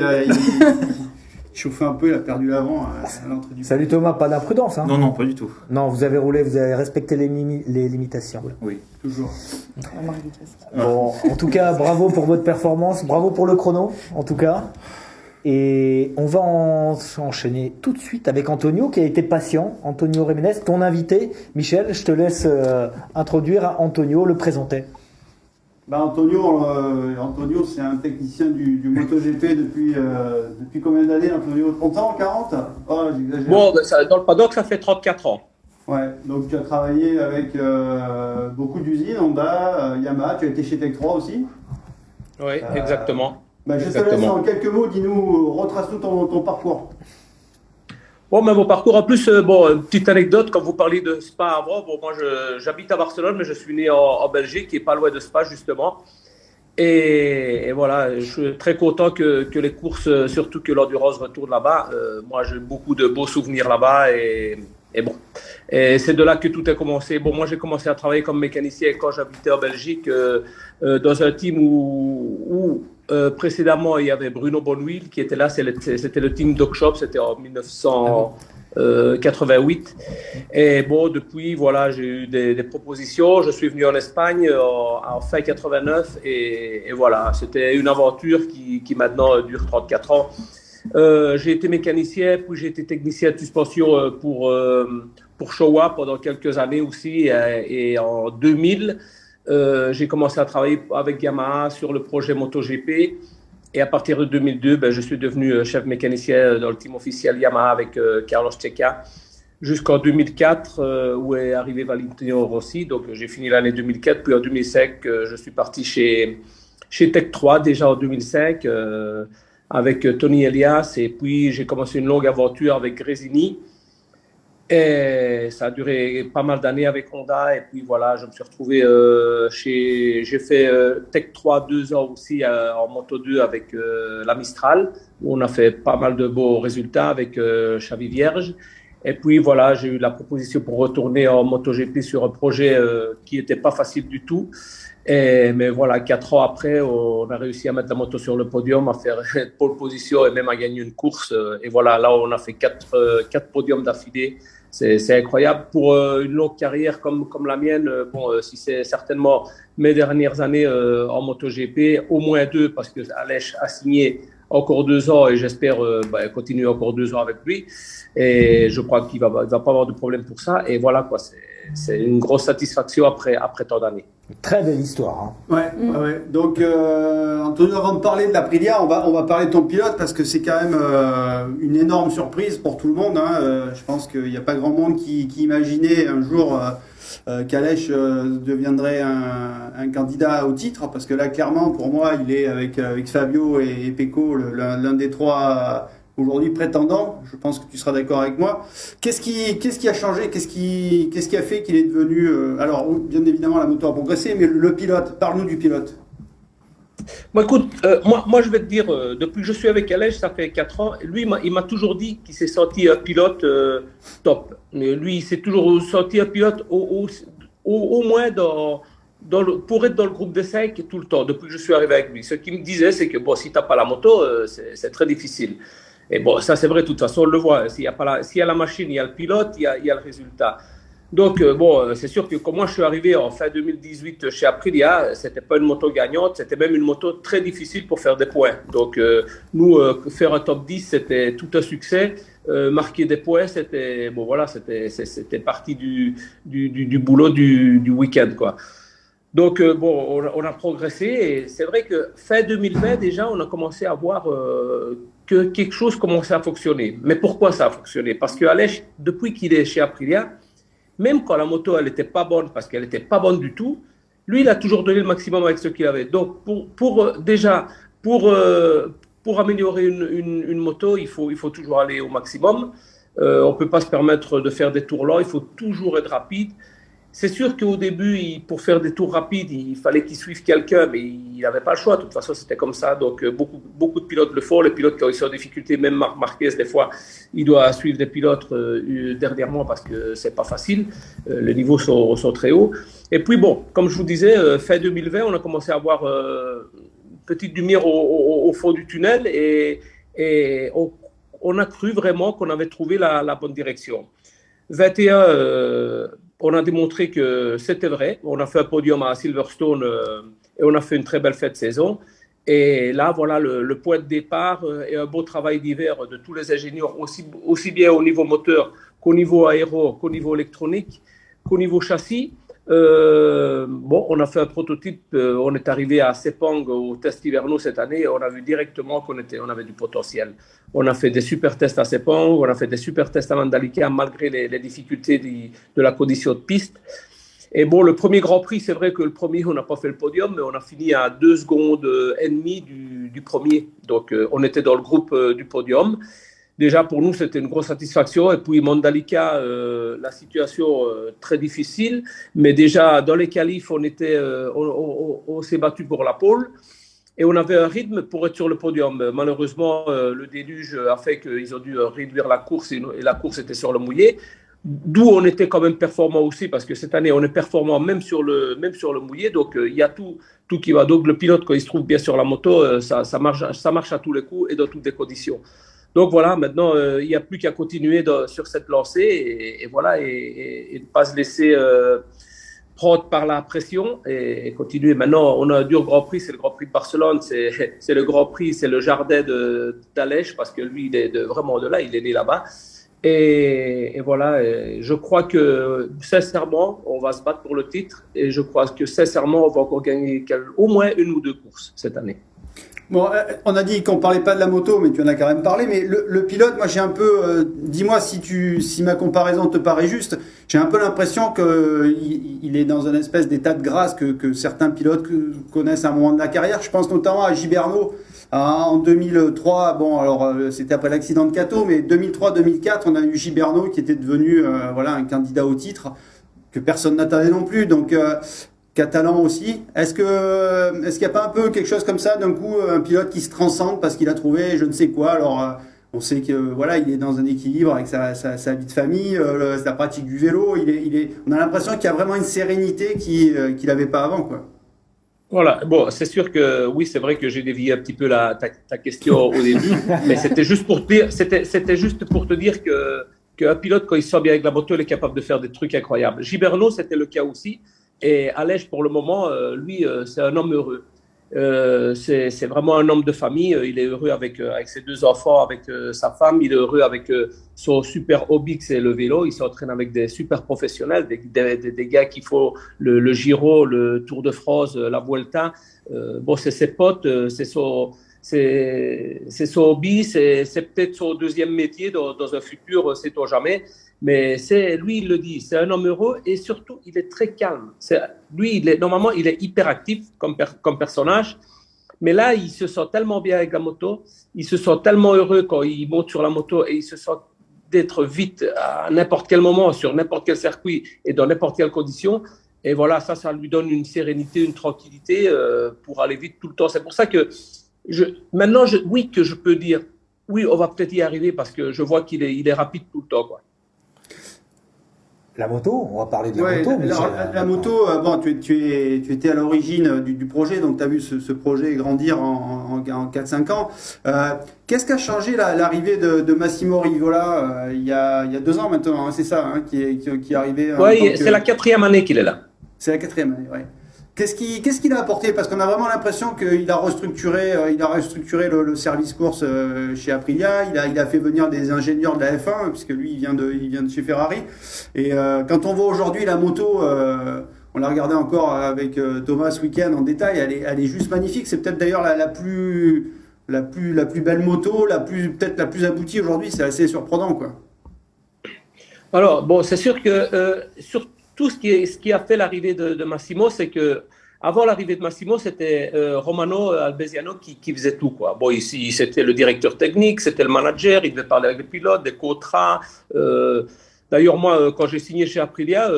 Speaker 5: il chauffait un peu, il a perdu l'avant à l'entrée du.
Speaker 1: Salut Thomas, pas d'imprudence. Hein.
Speaker 5: Non, pas du tout.
Speaker 1: Non, vous avez roulé, vous avez respecté les limitations.
Speaker 5: Oui, toujours.
Speaker 1: Bon, en tout cas, bravo pour votre performance, bravo pour le chrono, en tout cas. Et on va enchaîner tout de suite avec Antonio qui a été patient. Antonio Jiménez, ton invité. Michel, je te laisse introduire Antonio, le présenter.
Speaker 5: Antonio, c'est un technicien du MotoGP depuis combien d'années, Antonio? 30 ans, 40? Oh, j'exagère.
Speaker 4: Bon, dans le paddock, ça fait 34 ans.
Speaker 5: Ouais, donc tu as travaillé avec beaucoup d'usines, Honda, Yamaha, tu as été chez Tech 3 aussi?
Speaker 4: Oui, exactement.
Speaker 5: Je te laisse en quelques mots, dis-nous, retrace-nous ton parcours.
Speaker 4: Bon, mais mon parcours, en plus, une petite anecdote, quand vous parlez de Spa avant, moi j'habite à Barcelone, mais je suis né en Belgique, qui est pas loin de Spa, justement. Et voilà, je suis très content que les courses, surtout que l'endurance retourne là-bas. Moi, j'ai beaucoup de beaux souvenirs là-bas et bon. Et c'est de là que tout a commencé. Bon, moi, j'ai commencé à travailler comme mécanicien quand j'habitais en Belgique, dans un team où précédemment, il y avait Bruno Bonwil qui était là. C'était le team Dog Shop, c'était en 1988. Et bon, depuis, voilà, j'ai eu des propositions. Je suis venu en Espagne en fin 89 et voilà, c'était une aventure qui maintenant dure 34 ans. J'ai été mécanicien, puis j'ai été technicien de suspension pour Showa pendant quelques années aussi. Et en 2000, j'ai commencé à travailler avec Yamaha sur le projet MotoGP. Et à partir de 2002, je suis devenu chef mécanicien dans le team officiel Yamaha avec Carlos Checa jusqu'en 2004 où est arrivé Valentino Rossi. Donc j'ai fini l'année 2004, puis en 2005, je suis parti chez Tech 3 déjà en 2005 avec Tony Elias. Et puis j'ai commencé une longue aventure avec Gresini. Et ça a duré pas mal d'années avec Honda. Et puis voilà, je me suis retrouvé j'ai fait Tech 3 2 ans aussi en Moto 2 avec la Mistral, où on a fait pas mal de beaux résultats avec Xavi Vierge. Et puis voilà, j'ai eu la proposition pour retourner en MotoGP sur un projet qui n'était pas facile du tout. Mais voilà, 4 ans après, on a réussi à mettre la moto sur le podium, à faire pole position et même à gagner une course. Et voilà, là, on a fait 4 podiums d'affilée. C'est incroyable. Pour une longue carrière comme la mienne, si c'est certainement mes dernières années en MotoGP, au moins 2, parce que Aleix a signé encore 2 ans et j'espère continuer encore 2 ans avec lui. Et je crois qu'il va pas avoir de problème pour ça. Et voilà, quoi, c'est une grosse satisfaction après tant d'années.
Speaker 1: Très belle histoire. Hein.
Speaker 5: Ouais. Donc, Antonio, avant de parler de l'Aprilia, on va parler de ton pilote parce que c'est quand même une énorme surprise pour tout le monde. Hein. Je pense qu'il n'y a pas grand monde qui imaginait un jour qu'Aleix deviendrait un candidat au titre, parce que là, clairement, pour moi, il est avec Fabio et Pecco l'un des 3 aujourd'hui prétendants. Je pense que tu seras d'accord avec moi. Qu'est-ce qui a changé? Qu'est-ce qui a fait qu'il est devenu alors, bien évidemment, la moto a progressé, mais le pilote, parle-nous du pilote.
Speaker 4: Bon, écoute, moi, je vais te dire, depuis que je suis avec Aleix, ça fait 4 ans, lui, il m'a toujours dit qu'il s'est senti un pilote top. Mais lui, il s'est toujours senti un pilote au moins pour être dans le groupe de 5 tout le temps, depuis que je suis arrivé avec lui. Ce qu'il me disait, c'est que si tu n'as pas la moto, c'est très difficile. Et bon, ça c'est vrai, de toute façon, on le voit. S'il y a la machine, il y a le pilote, il y a le résultat. Donc, c'est sûr que quand moi je suis arrivé en fin 2018 chez Aprilia, c'était pas une moto gagnante, c'était même une moto très difficile pour faire des points. Donc, nous, faire un top 10, c'était tout un succès. Marquer des points, c'était partie du boulot du week-end, quoi. Donc, on a progressé et c'est vrai que fin 2020, déjà, on a commencé à voir que quelque chose commençait à fonctionner. Mais pourquoi ça a fonctionné? Parce que Aleix, depuis qu'il est chez Aprilia, même quand la moto, elle n'était pas bonne, parce qu'elle n'était pas bonne du tout, lui, il a toujours donné le maximum avec ce qu'il avait. Donc, pour améliorer une moto, il faut toujours aller au maximum. On ne peut pas se permettre de faire des tours lents, il faut toujours être rapide. C'est sûr qu'au début, pour faire des tours rapides, il fallait qu'il suive quelqu'un, mais il n'avait pas le choix. De toute façon, c'était comme ça. Donc, beaucoup de pilotes le font. Les pilotes qui sont en difficulté, même Marc Marquez, des fois, il doit suivre des pilotes dernièrement parce que c'est pas facile. Les niveaux sont très hauts. Et puis, comme je vous disais, fin 2020, on a commencé à avoir une petite lumière au fond du tunnel et on a cru vraiment qu'on avait trouvé la bonne direction. 21, on a démontré que c'était vrai. On a fait un podium à Silverstone et on a fait une très belle fête de saison. Et là, voilà le point de départ et un beau travail d'hiver de tous les ingénieurs, aussi bien au niveau moteur qu'au niveau aéro, qu'au niveau électronique, qu'au niveau châssis. On a fait un prototype, on est arrivé à Sepang au test hivernaux cette année et on a vu directement qu'on avait du potentiel. On a fait des super tests à Sepang, on a fait des super tests à Mandalika malgré les difficultés de la condition de piste. Et bon, le premier Grand Prix, c'est vrai que le premier, on n'a pas fait le podium, mais on a fini à 2 secondes et demie du premier. Donc, on était dans le groupe du podium. Déjà, pour nous, c'était une grosse satisfaction. Et puis, Mandalika, la situation très difficile. Mais déjà, dans les qualifs, on s'est battu pour la pole. Et on avait un rythme pour être sur le podium. Malheureusement, le déluge a fait qu'ils ont dû réduire la course et la course était sur le mouillé. D'où on était quand même performant aussi, parce que cette année, on est performant même sur le mouillé. Donc, il y a tout qui va. Donc, le pilote, quand il se trouve bien sur la moto, ça marche à tous les coups et dans toutes les conditions. Donc, voilà, maintenant, il n'y a plus qu'à continuer sur cette lancée et voilà, et ne pas se laisser prendre par la pression et continuer. Maintenant, on a un dur Grand Prix, c'est le Grand Prix de Barcelone, c'est le Grand Prix, c'est le jardin d'Aleix, parce que lui, il est vraiment de là, il est né là-bas. Et voilà, je crois que sincèrement, on va se battre pour le titre et je crois que sincèrement, on va encore gagner au moins 1 ou 2 courses cette année.
Speaker 5: Bon, on a dit qu'on parlait pas de la moto, mais tu en as quand même parlé. Mais le pilote, moi j'ai un peu, dis-moi si ma comparaison te paraît juste, j'ai un peu l'impression qu'il est dans une espèce d'état de grâce que certains pilotes connaissent à un moment de la carrière. Je pense notamment à Gibernau. En 2003, bon alors c'était après l'accident de Kato, mais 2003-2004, on a eu Gibernau qui était devenu un candidat au titre que personne n'attendait non plus. Donc Catalan aussi. Est-ce qu'il n'y a pas un peu quelque chose comme ça, d'un coup, un pilote qui se transcende parce qu'il a trouvé je ne sais quoi. Alors on sait que il est dans un équilibre avec sa vie de famille, sa pratique du vélo. On a l'impression qu'il y a vraiment une sérénité qu'il n'avait pas avant, quoi.
Speaker 4: Voilà, bon, c'est sûr que oui, c'est vrai que j'ai dévié un petit peu ta question au début, mais c'était juste pour te dire qu'un pilote, quand il sort bien avec la moto, il est capable de faire des trucs incroyables. Gibernau, c'était le cas aussi, et Aleix, pour le moment, lui, c'est un homme heureux. C'est vraiment un homme de famille. Il est heureux avec ses 2 enfants, avec sa femme. Il est heureux avec son super hobby, c'est le vélo. Il s'entraîne avec des super professionnels, des gars qui font le Giro, le Tour de France, la Vuelta. Bon, c'est ses potes, c'est son hobby, c'est peut-être son deuxième métier dans un futur, sait-on jamais. Mais lui, il le dit, c'est un homme heureux et surtout, il est très calme. Lui, normalement, il est hyper actif comme personnage. Mais là, il se sent tellement bien avec la moto, il se sent tellement heureux quand il monte sur la moto et il se sent d'être vite à n'importe quel moment, sur n'importe quel circuit et dans n'importe quelle condition. Et voilà, ça lui donne une sérénité, une tranquillité pour aller vite tout le temps. C'est pour ça que maintenant, que je peux dire, oui, on va peut-être y arriver parce que je vois qu'il est rapide tout le temps, quoi.
Speaker 1: La moto, on va parler de la moto.
Speaker 5: La moto, bon, tu étais à l'origine du projet, donc tu as vu ce projet grandir en 4-5 ans. Qu'est-ce qui a changé l'arrivée de Massimo Rivola il y a 2 ans maintenant, hein, c'est ça, hein, qui est arrivé.
Speaker 4: Oui, c'est la 4e année qu'il est là.
Speaker 5: C'est la 4e année, oui. Qu'est-ce qu'il a apporté? Parce qu'on a vraiment l'impression qu'il a restructuré le service course chez Aprilia. Il a fait venir des ingénieurs de la F1 puisque lui il vient de chez Ferrari. Et quand on voit aujourd'hui la moto, on l'a regardé encore avec Thomas ce week-end en détail. Elle est juste magnifique. C'est peut-être d'ailleurs la plus belle moto, peut-être la plus aboutie aujourd'hui. C'est assez surprenant, quoi.
Speaker 4: Alors bon, c'est sûr que tout ce qui a fait l'arrivée de Massimo, c'est que avant l'arrivée de Massimo, c'était Romano Albesiano qui faisait tout, quoi. Bon, ici, c'était le directeur technique, c'était le manager, il devait parler avec les pilotes, des contrats. D'ailleurs, moi, quand j'ai signé chez Aprilia,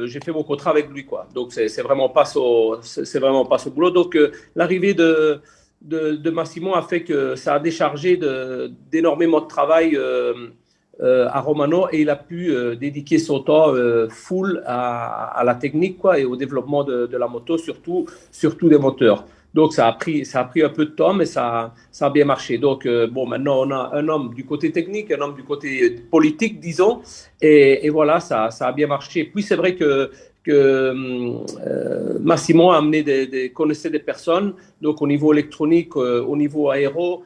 Speaker 4: j'ai fait mon contrat avec lui, quoi. Donc, c'est vraiment pas ce boulot. Donc, l'arrivée de Massimo a fait que ça a déchargé d'énormément de travail à Romano et il a pu dédier son temps full à la technique, quoi, et au développement de la moto, surtout des moteurs. Donc ça a pris un peu de temps, mais ça a bien marché. Donc bon, maintenant on a un homme du côté technique, un homme du côté politique, disons, et voilà, ça a bien marché. Puis c'est vrai que Massimo a amené connaissait des personnes, donc au niveau électronique, au niveau aéro.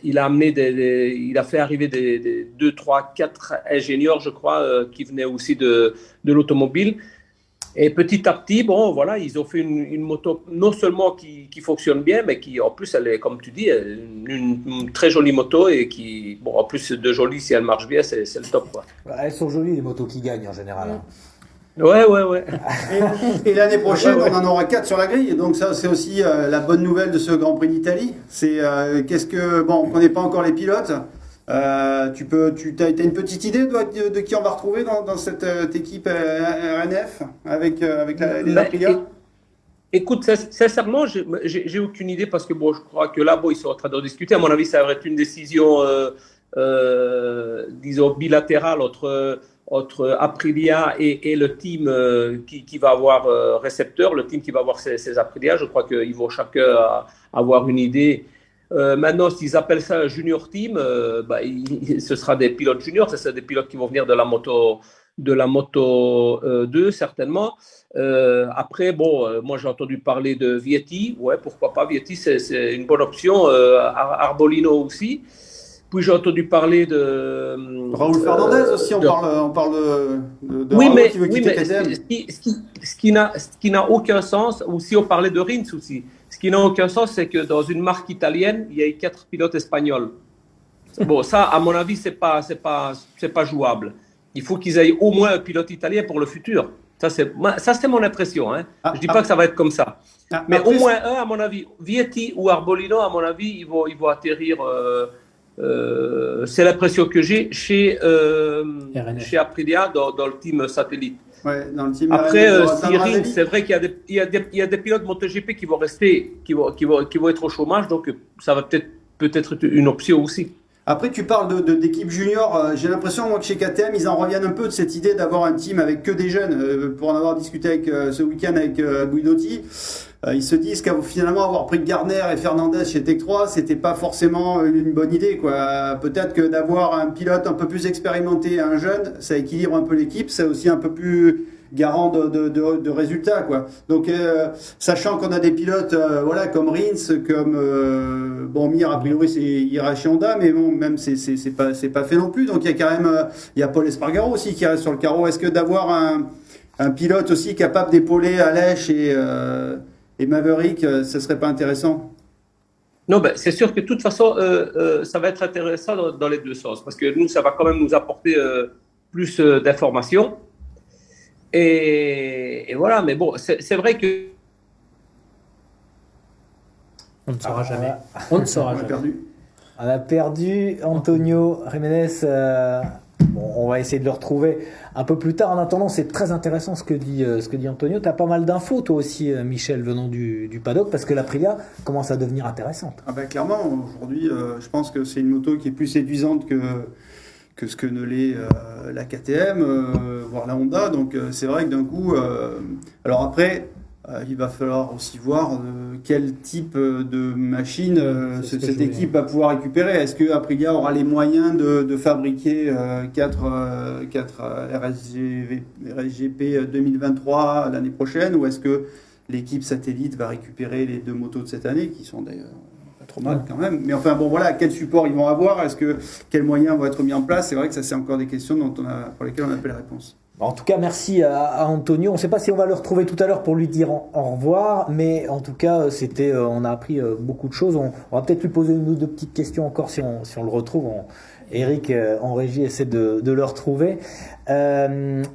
Speaker 4: Il a fait arriver des 2, 3, 4 ingénieurs, je crois, qui venaient aussi de l'automobile. Et petit à petit, bon, voilà, ils ont fait une moto non seulement qui fonctionne bien, mais qui, en plus, elle est, comme tu dis, une très jolie moto et qui, en plus de jolie, si elle marche bien, c'est le top, quoi.
Speaker 1: Elles sont jolies, les motos qui gagnent en général.
Speaker 4: Ouais.
Speaker 5: Et l'année prochaine,
Speaker 4: Ouais.
Speaker 5: on en aura 4 sur la grille. Donc ça, c'est aussi la bonne nouvelle de ce Grand Prix d'Italie. C'est bon, on connaît pas encore les pilotes. Tu as une petite idée de qui on va retrouver dans cette équipe RNF avec les Aprilia?
Speaker 4: Écoute, sincèrement, j'ai aucune idée parce que bon, je crois que là, bon, ils sont en train de discuter. À mon avis, ça va être une décision, disons, bilatérale entre Aprilia et le team qui va avoir récepteur, le team qui va avoir ces Aprilia. Je crois qu'ils vont chacun avoir une idée. Maintenant, s'ils appellent ça un junior team, ce sera des pilotes juniors, ce sera des pilotes qui vont venir de la moto 2, certainement. Après, bon, moi j'ai entendu parler de Vietti. Ouais, pourquoi pas, Vietti, c'est une bonne option. Arbolino aussi. Puis j'ai entendu parler de
Speaker 5: Raoul Fernandez aussi, on parle de
Speaker 4: oui,
Speaker 5: Raoul
Speaker 4: mais,
Speaker 5: qui veut
Speaker 4: oui,
Speaker 5: quitter
Speaker 4: mais
Speaker 5: KTM.
Speaker 4: ce qui n'a aucun sens, ou si on parlait de Rins aussi, ce qui n'a aucun sens, c'est que dans une marque italienne, il y a 4 pilotes espagnols. Bon, ça, à mon avis, c'est pas jouable. Il faut qu'ils aient au moins un pilote italien pour le futur. Ça, c'est mon impression. Hein. Je dis pas que ça va être comme ça. Mais
Speaker 5: Après,
Speaker 4: au moins un, à mon avis, Vietti ou Arbolino, à mon avis, ils vont atterrir. C'est l'impression que j'ai chez Aprilia dans le team satellite.
Speaker 5: ouais, dans le team
Speaker 4: Après,
Speaker 5: RNF,
Speaker 4: Rins, c'est vrai qu'il y a des pilotes MotoGP qui vont rester, qui vont être au chômage, donc ça va peut-être être une option aussi.
Speaker 5: Après, tu parles d'équipe junior. J'ai l'impression, moi, que chez KTM, ils en reviennent un peu de cette idée d'avoir un team avec que des jeunes. Pour en avoir discuté ce week-end avec Guidotti, ils se disent qu'à finalement avoir pris Gardner et Fernandez chez Tech 3, c'était pas forcément une bonne idée, quoi. Peut-être que d'avoir un pilote un peu plus expérimenté et un jeune, ça équilibre un peu l'équipe. C'est aussi un peu plus garant de résultats, quoi. Donc sachant qu'on a des pilotes voilà, comme Rins, comme bon, Mir a priori il ira chez Honda, mais bon, même c'est pas fait non plus. Donc il y a quand même il y a Paul Espargaro aussi qui reste sur le carreau. Est-ce que d'avoir un pilote aussi capable d'épauler Aleix et Maverick, ce serait pas intéressant?
Speaker 4: Non, ben, c'est sûr que de toute façon, ça va être intéressant dans les deux sens, parce que nous, ça va quand même nous apporter plus d'informations. Et voilà, mais bon, c'est vrai que...
Speaker 3: On ne saura jamais. On ne saura
Speaker 5: On a
Speaker 3: jamais.
Speaker 5: perdu.
Speaker 1: On a perdu Antonio Jiménez. Bon, on va essayer de le retrouver un peu plus tard. En attendant, c'est très intéressant ce que dit Antonio. Tu as pas mal d'infos, toi aussi, Michel, venant du paddock, parce que l'Aprilia commence à devenir intéressante.
Speaker 5: Ah ben, clairement, aujourd'hui, je pense que c'est une moto qui est plus séduisante que ce que ne l'est la KTM, voire la Honda. Donc c'est vrai que d'un coup... alors après, il va falloir aussi voir quel type de machine cette équipe va pouvoir récupérer. Est-ce que Aprilia aura les moyens de fabriquer 4 RSGP 2023 l'année prochaine, ou est-ce que l'équipe satellite va récupérer les 2 motos de cette année, qui sont d'ailleurs pas trop mal quand même. Mais enfin bon, voilà, quel support ils vont avoir, quels moyens vont être mis en place? C'est vrai que ça, c'est encore des questions pour lesquelles on n'a pas les réponses.
Speaker 1: En tout cas, merci à Antonio. On ne sait pas si on va le retrouver tout à l'heure pour lui dire au revoir, mais en tout cas, on a appris beaucoup de choses. On va peut-être lui poser une ou deux petites questions encore si on le retrouve. Eric en régie essaie de le retrouver.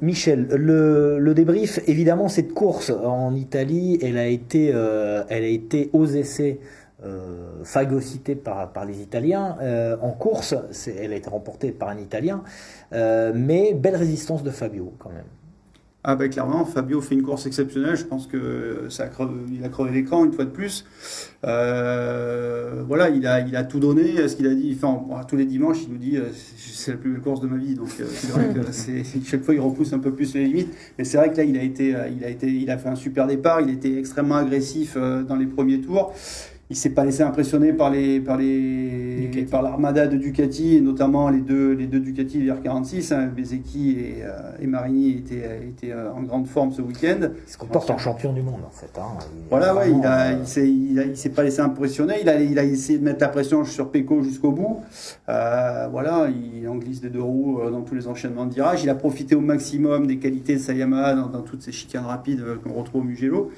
Speaker 1: Michel, le débrief, évidemment, cette course en Italie, elle a été aux essais phagocytée par les Italiens. En course, elle a été remportée par un Italien, mais belle résistance de Fabio quand même.
Speaker 5: Ah ben clairement, Fabio fait une course exceptionnelle. Je pense que il a crevé l'écran une fois de plus. Voilà, il a tout donné. Ce qu'il a dit, enfin, tous les dimanches, il nous dit c'est la plus belle course de ma vie. Donc c'est vrai que chaque fois il repousse un peu plus les limites. Mais c'est vrai que là, il a fait un super départ. Il était extrêmement agressif dans les premiers tours. Il s'est pas laissé impressionner par l'armada de Ducati, et notamment les deux Ducati VR46, hein, Bezzecchi et Marini étaient en grande forme ce week-end.
Speaker 1: Il se comporte en champion du monde en fait. Hein.
Speaker 5: Voilà, ouais, il s'est pas laissé impressionner. Il a essayé de mettre la pression sur Pecco jusqu'au bout. Voilà, il en glisse des 2 roues dans tous les enchaînements de virages. Il a profité au maximum des qualités de sa Yamaha dans toutes ces chicanes rapides qu'on retrouve au Mugello.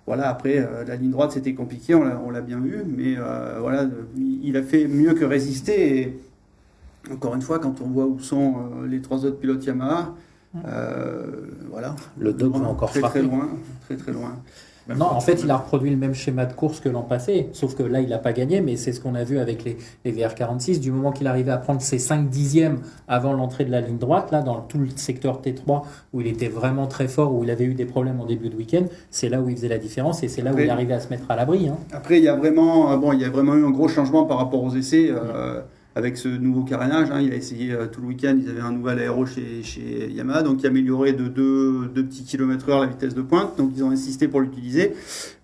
Speaker 5: Voilà, après, la ligne droite, c'était compliqué, on l'a bien vu, mais voilà, il a fait mieux que résister. Et encore une fois, quand on voit où sont les 3 autres pilotes Yamaha, Voilà.
Speaker 3: Le dog va encore
Speaker 5: très
Speaker 3: frapper.
Speaker 5: loin, très loin.
Speaker 3: Non, en fait, il a reproduit le même schéma de course que l'an passé, sauf que là, il n'a pas gagné, mais c'est ce qu'on a vu avec les VR46. Du moment qu'il arrivait à prendre ses 5 dixièmes avant l'entrée de la ligne droite, là, dans tout le secteur T3, où il était vraiment très fort, où il avait eu des problèmes en début de week-end, c'est là où il faisait la différence et c'est là où il arrivait à se mettre à l'abri.
Speaker 5: Après, il y a vraiment eu un gros changement par rapport aux essais. Avec ce nouveau carénage, il a essayé tout le week-end, ils avaient un nouvel aéro chez Yamaha, donc qui améliorait de 2 petits km/h la vitesse de pointe, donc ils ont insisté pour l'utiliser.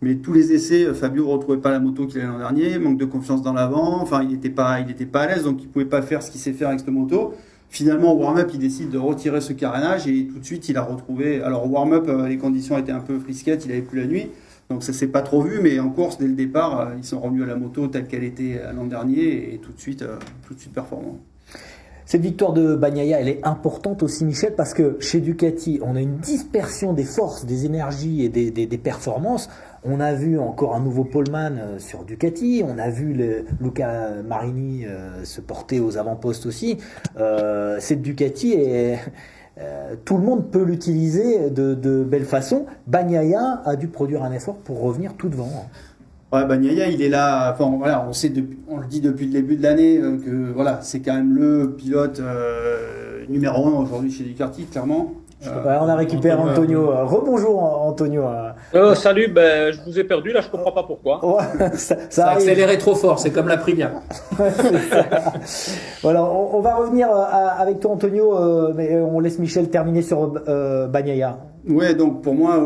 Speaker 5: Mais tous les essais, Fabio ne retrouvait pas la moto qu'il avait l'an dernier, manque de confiance dans l'avant, enfin il n'était pas à l'aise, donc il ne pouvait pas faire ce qu'il sait faire avec cette moto. Finalement, au warm-up, il décide de retirer ce carénage et tout de suite, il a retrouvé... Alors au warm-up, les conditions étaient un peu frisquettes, il n'avait plus la nuit. Donc ça s'est pas trop vu, mais en course, dès le départ, ils sont revenus à la moto telle qu'elle était l'an dernier et tout de suite performant.
Speaker 1: Cette victoire de Bagnaia, elle est importante aussi, Michel, parce que chez Ducati, on a une dispersion des forces, des énergies et des performances. On a vu encore un nouveau poleman sur Ducati, on a vu Luca Marini se porter aux avant-postes aussi. Cette Ducati est... tout le monde peut l'utiliser de belle façon. Bagnaia a dû produire un effort pour revenir tout devant.
Speaker 5: Ouais, Bagnaia, il est là. Enfin, voilà, on le dit depuis le début de l'année que voilà, c'est quand même le pilote numéro 1 aujourd'hui chez Ducati, clairement.
Speaker 1: On a récupéré Antonio. Rebonjour Antonio.
Speaker 4: Salut, je vous ai perdu là, je comprends pas pourquoi.
Speaker 1: Ouais,
Speaker 3: ça a accéléré trop fort, c'est comme la Aprilia.
Speaker 1: Voilà, on va revenir avec toi Antonio, mais on laisse Michel terminer sur Bagnaia.
Speaker 5: Ouais, donc pour moi,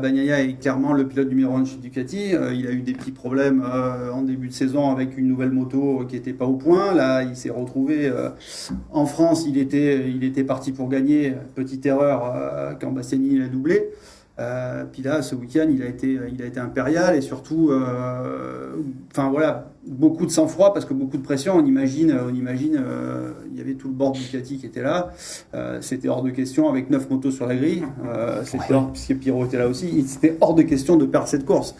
Speaker 5: Bagnaia est clairement le pilote numéro 1 chez Ducati. Il a eu des petits problèmes en début de saison avec une nouvelle moto qui n'était pas au point. Là, il s'est retrouvé en France. Il était parti pour gagner. Petite erreur quand Bastianini l'a doublé. Puis là, ce week-end, il a été impérial et surtout, beaucoup de sang-froid parce que beaucoup de pression. On imagine, il y avait tout le bord Ducati qui était là. C'était hors de question avec 9 motos sur la grille. Puisque Pirot était là aussi. C'était hors de question de perdre cette course.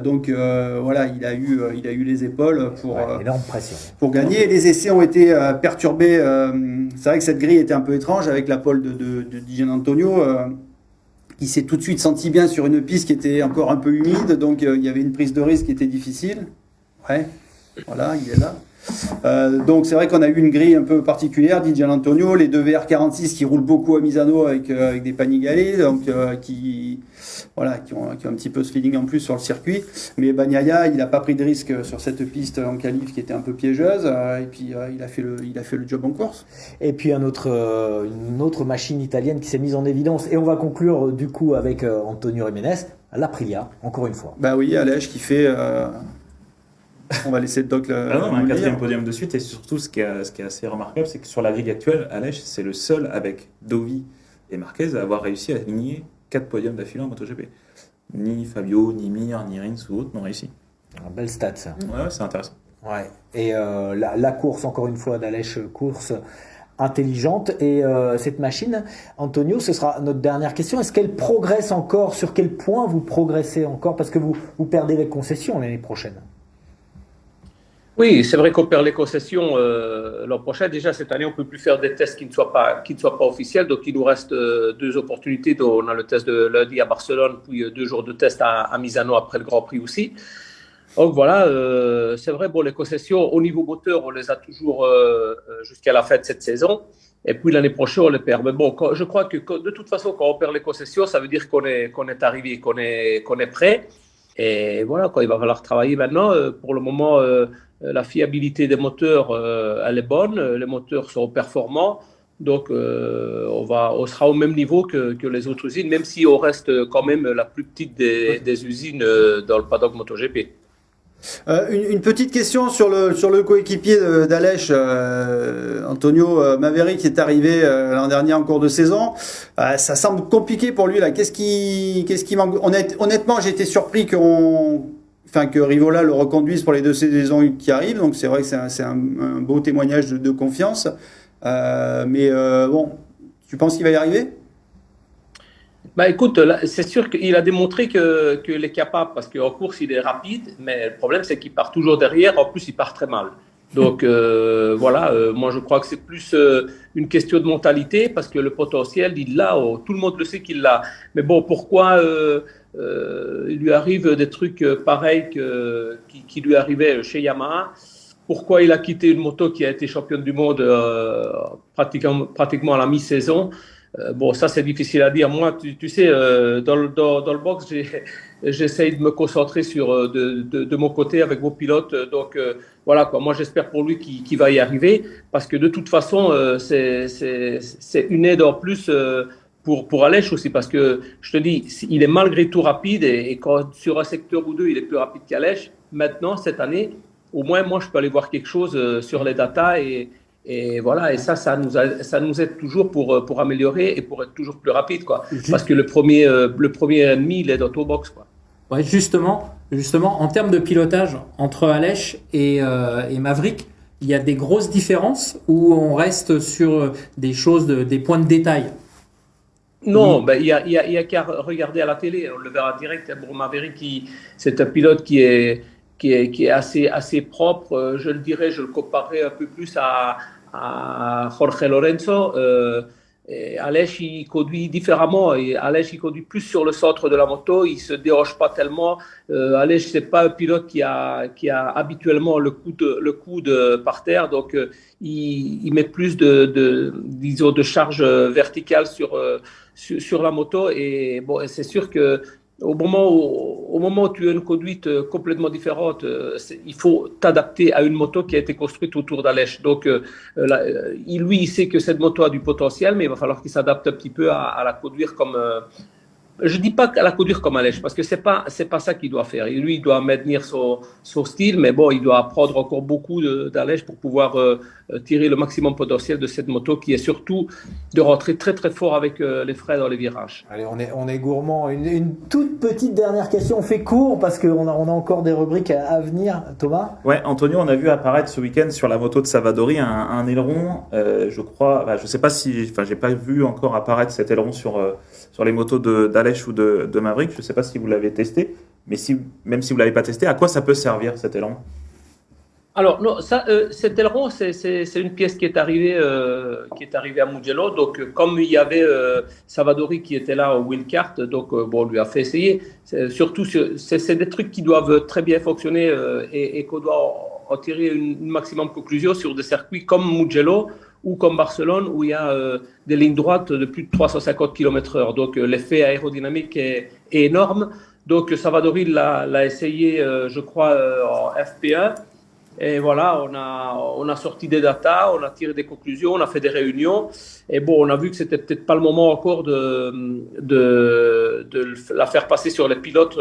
Speaker 5: Donc, il a eu les épaules
Speaker 1: énorme pression
Speaker 5: pour gagner. Les essais ont été perturbés. C'est vrai que cette grille était un peu étrange avec la pole de Gian Antonio. Il s'est tout de suite senti bien sur une piste qui était encore un peu humide, donc il y avait une prise de risque qui était difficile. Ouais, voilà, il est là. Donc c'est vrai qu'on a eu une grille un peu particulière, dit Gian Antonio, les deux VR46 qui roulent beaucoup à Misano avec des Panigale, donc qui ont un petit peu ce feeling en plus sur le circuit. Mais Bagnaia, il n'a pas pris de risque sur cette piste en qualif qui était un peu piégeuse, et puis il a fait le job en course.
Speaker 1: Et puis une autre machine italienne qui s'est mise en évidence, et on va conclure du coup avec Antonio Jiménez, l'Aprilia, encore une fois.
Speaker 5: Bah oui, Aleix qui fait... On va laisser le doc
Speaker 6: un 4e podium de suite, et surtout ce qui est assez remarquable, c'est que sur la grille actuelle, Aleix c'est le seul avec Dovi et Marquez à avoir réussi à aligner 4 podiums d'affilée en MotoGP. Ni Fabio, ni Mir, ni Rins ou autres n'ont réussi.
Speaker 1: Un bel stat ça.
Speaker 6: Ouais, c'est intéressant.
Speaker 1: Ouais. Et la course, encore une fois, d'Aleix, course intelligente. Et cette machine, Antonio, ce sera notre dernière question. Est-ce qu'elle progresse encore? Sur quel point vous progressez encore? Parce que vous perdez les concessions l'année prochaine.
Speaker 4: Oui, c'est vrai qu'on perd les concessions l'an prochain. Déjà, cette année, on ne peut plus faire des tests qui ne soient pas officiels. Donc, il nous reste 2 opportunités. Donc, on a le test de lundi à Barcelone, puis 2 jours de test à Misano après le Grand Prix aussi. Donc, voilà, c'est vrai, les concessions, au niveau moteur, on les a toujours jusqu'à la fin de cette saison. Et puis, l'année prochaine, on les perd. Mais bon, je crois que de toute façon, quand on perd les concessions, ça veut dire qu'on est arrivé, qu'on est prêt. Et voilà, il va falloir travailler maintenant. Pour le moment, la fiabilité des moteurs, elle est bonne. Les moteurs sont performants. Donc, on sera au même niveau que les autres usines, même si on reste quand même la plus petite des usines dans le paddock MotoGP.
Speaker 5: Une petite question sur le coéquipier d'Aleix, Antonio Maverick, qui est arrivé l'an dernier en cours de saison. Ça semble compliqué pour lui là. Qu'est-ce qui manque? Honnêtement, j'ai été surpris que Rivola le reconduise pour les 2 saisons qui arrivent. Donc c'est vrai que c'est un beau témoignage de confiance. Mais tu penses qu'il va y arriver?
Speaker 4: Écoute, là, c'est sûr qu'il a démontré qu'il est capable, parce qu'en course, il est rapide, mais le problème, c'est qu'il part toujours derrière. En plus, il part très mal. Donc voilà, moi je crois que c'est plus une question de mentalité parce que le potentiel, il l'a, tout le monde le sait qu'il l'a. Mais bon, pourquoi il lui arrive des trucs pareils qui lui arrivaient chez Yamaha? Pourquoi il a quitté une moto qui a été championne du monde pratiquement à la mi-saison? Bon, ça c'est difficile à dire. Moi, tu sais, dans le box, j'essaye de me concentrer sur de mon côté avec vos pilotes. Donc voilà quoi. Moi, j'espère pour lui qu'il va y arriver parce que de toute façon, c'est une aide en plus pour Aleix aussi parce que je te dis, il est malgré tout rapide et quand sur un secteur ou deux, il est plus rapide qu'Aleix. Maintenant, cette année, au moins, moi, je peux aller voir quelque chose sur les datas et voilà, et ça nous aide toujours pour améliorer et pour être toujours plus rapide, quoi. Parce que le premier ennemi, il est dans ton box, quoi.
Speaker 3: Ouais, justement, en termes de pilotage entre Aleix et Maverick, il y a des grosses différences où on reste sur des choses, des points de détail.
Speaker 4: Non, ben, il y a qu'à regarder à la télé, on le verra direct. Bon, Maverick, c'est un pilote qui est assez propre. Je le dirais, je le comparerais un peu plus à Jorge Lorenzo. Et Aleix, il conduit différemment. Et Aleix, il conduit plus sur le centre de la moto. Il se déroge pas tellement. Aleix, c'est pas un pilote qui a habituellement le coude par terre. Donc, il met plus disons, de charge verticale sur la moto. Et bon, c'est sûr que au moment où tu as une conduite complètement différente, il faut t'adapter à une moto qui a été construite autour d'Aleix. Donc, lui, il sait que cette moto a du potentiel, mais il va falloir qu'il s'adapte un petit peu à la conduire comme... je dis pas à la conduire comme Aleix, parce que c'est pas ça qu'il doit faire. Et lui, il doit maintenir son style, mais bon, il doit apprendre encore beaucoup d'Aleix pour pouvoir tirer le maximum potentiel de cette moto, qui est surtout de rentrer très très fort avec les freins dans les virages.
Speaker 1: Allez, on est gourmand. Une toute petite dernière question. On fait court parce qu'on a encore des rubriques à venir. Thomas ?
Speaker 6: Ouais, Antonio, on a vu apparaître ce week-end sur la moto de Savadori un aileron. Je crois, je sais pas j'ai pas vu encore apparaître cet aileron sur les motos d'Aleix ou de Maverick. Je sais pas si vous l'avez testé, mais même si vous l'avez pas testé, à quoi ça peut servir cet aileron?
Speaker 4: Alors non, cet aileron, c'est une pièce qui est arrivée à Mugello. Donc comme il y avait Savadori qui était là au wheelkart, donc on lui a fait essayer. Surtout, c'est des trucs qui doivent très bien fonctionner et qu'on doit en tirer une maximum conclusion sur des circuits comme Mugello ou comme Barcelone où il y a des lignes droites de plus de 350 km/h. Donc l'effet aérodynamique est énorme. Donc Savadori l'a essayé, je crois, en FP1. Et voilà, on a sorti des datas, on a tiré des conclusions, on a fait des réunions. Et bon, on a vu que c'était peut-être pas le moment encore de la faire passer sur les pilotes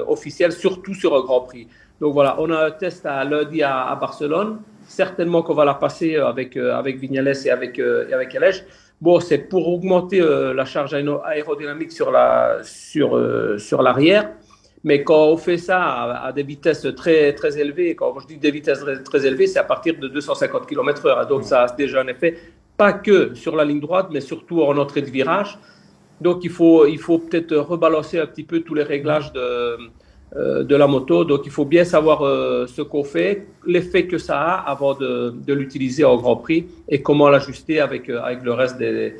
Speaker 4: officiels, surtout sur un Grand Prix. Donc voilà, on a un test lundi à Barcelone. Certainement qu'on va la passer avec Vignales et avec Aleix. Bon, c'est pour augmenter la charge aérodynamique sur l'arrière. Mais quand on fait ça à des vitesses très, très élevées, quand je dis des vitesses très élevées, c'est à partir de 250 km/h. Donc, ça a déjà un effet, pas que sur la ligne droite, mais surtout en entrée de virage. Donc, il faut peut-être rebalancer un petit peu tous les réglages de la moto. Donc, il faut bien savoir ce qu'on fait, l'effet que ça a avant de l'utiliser en Grand Prix et comment l'ajuster avec le reste des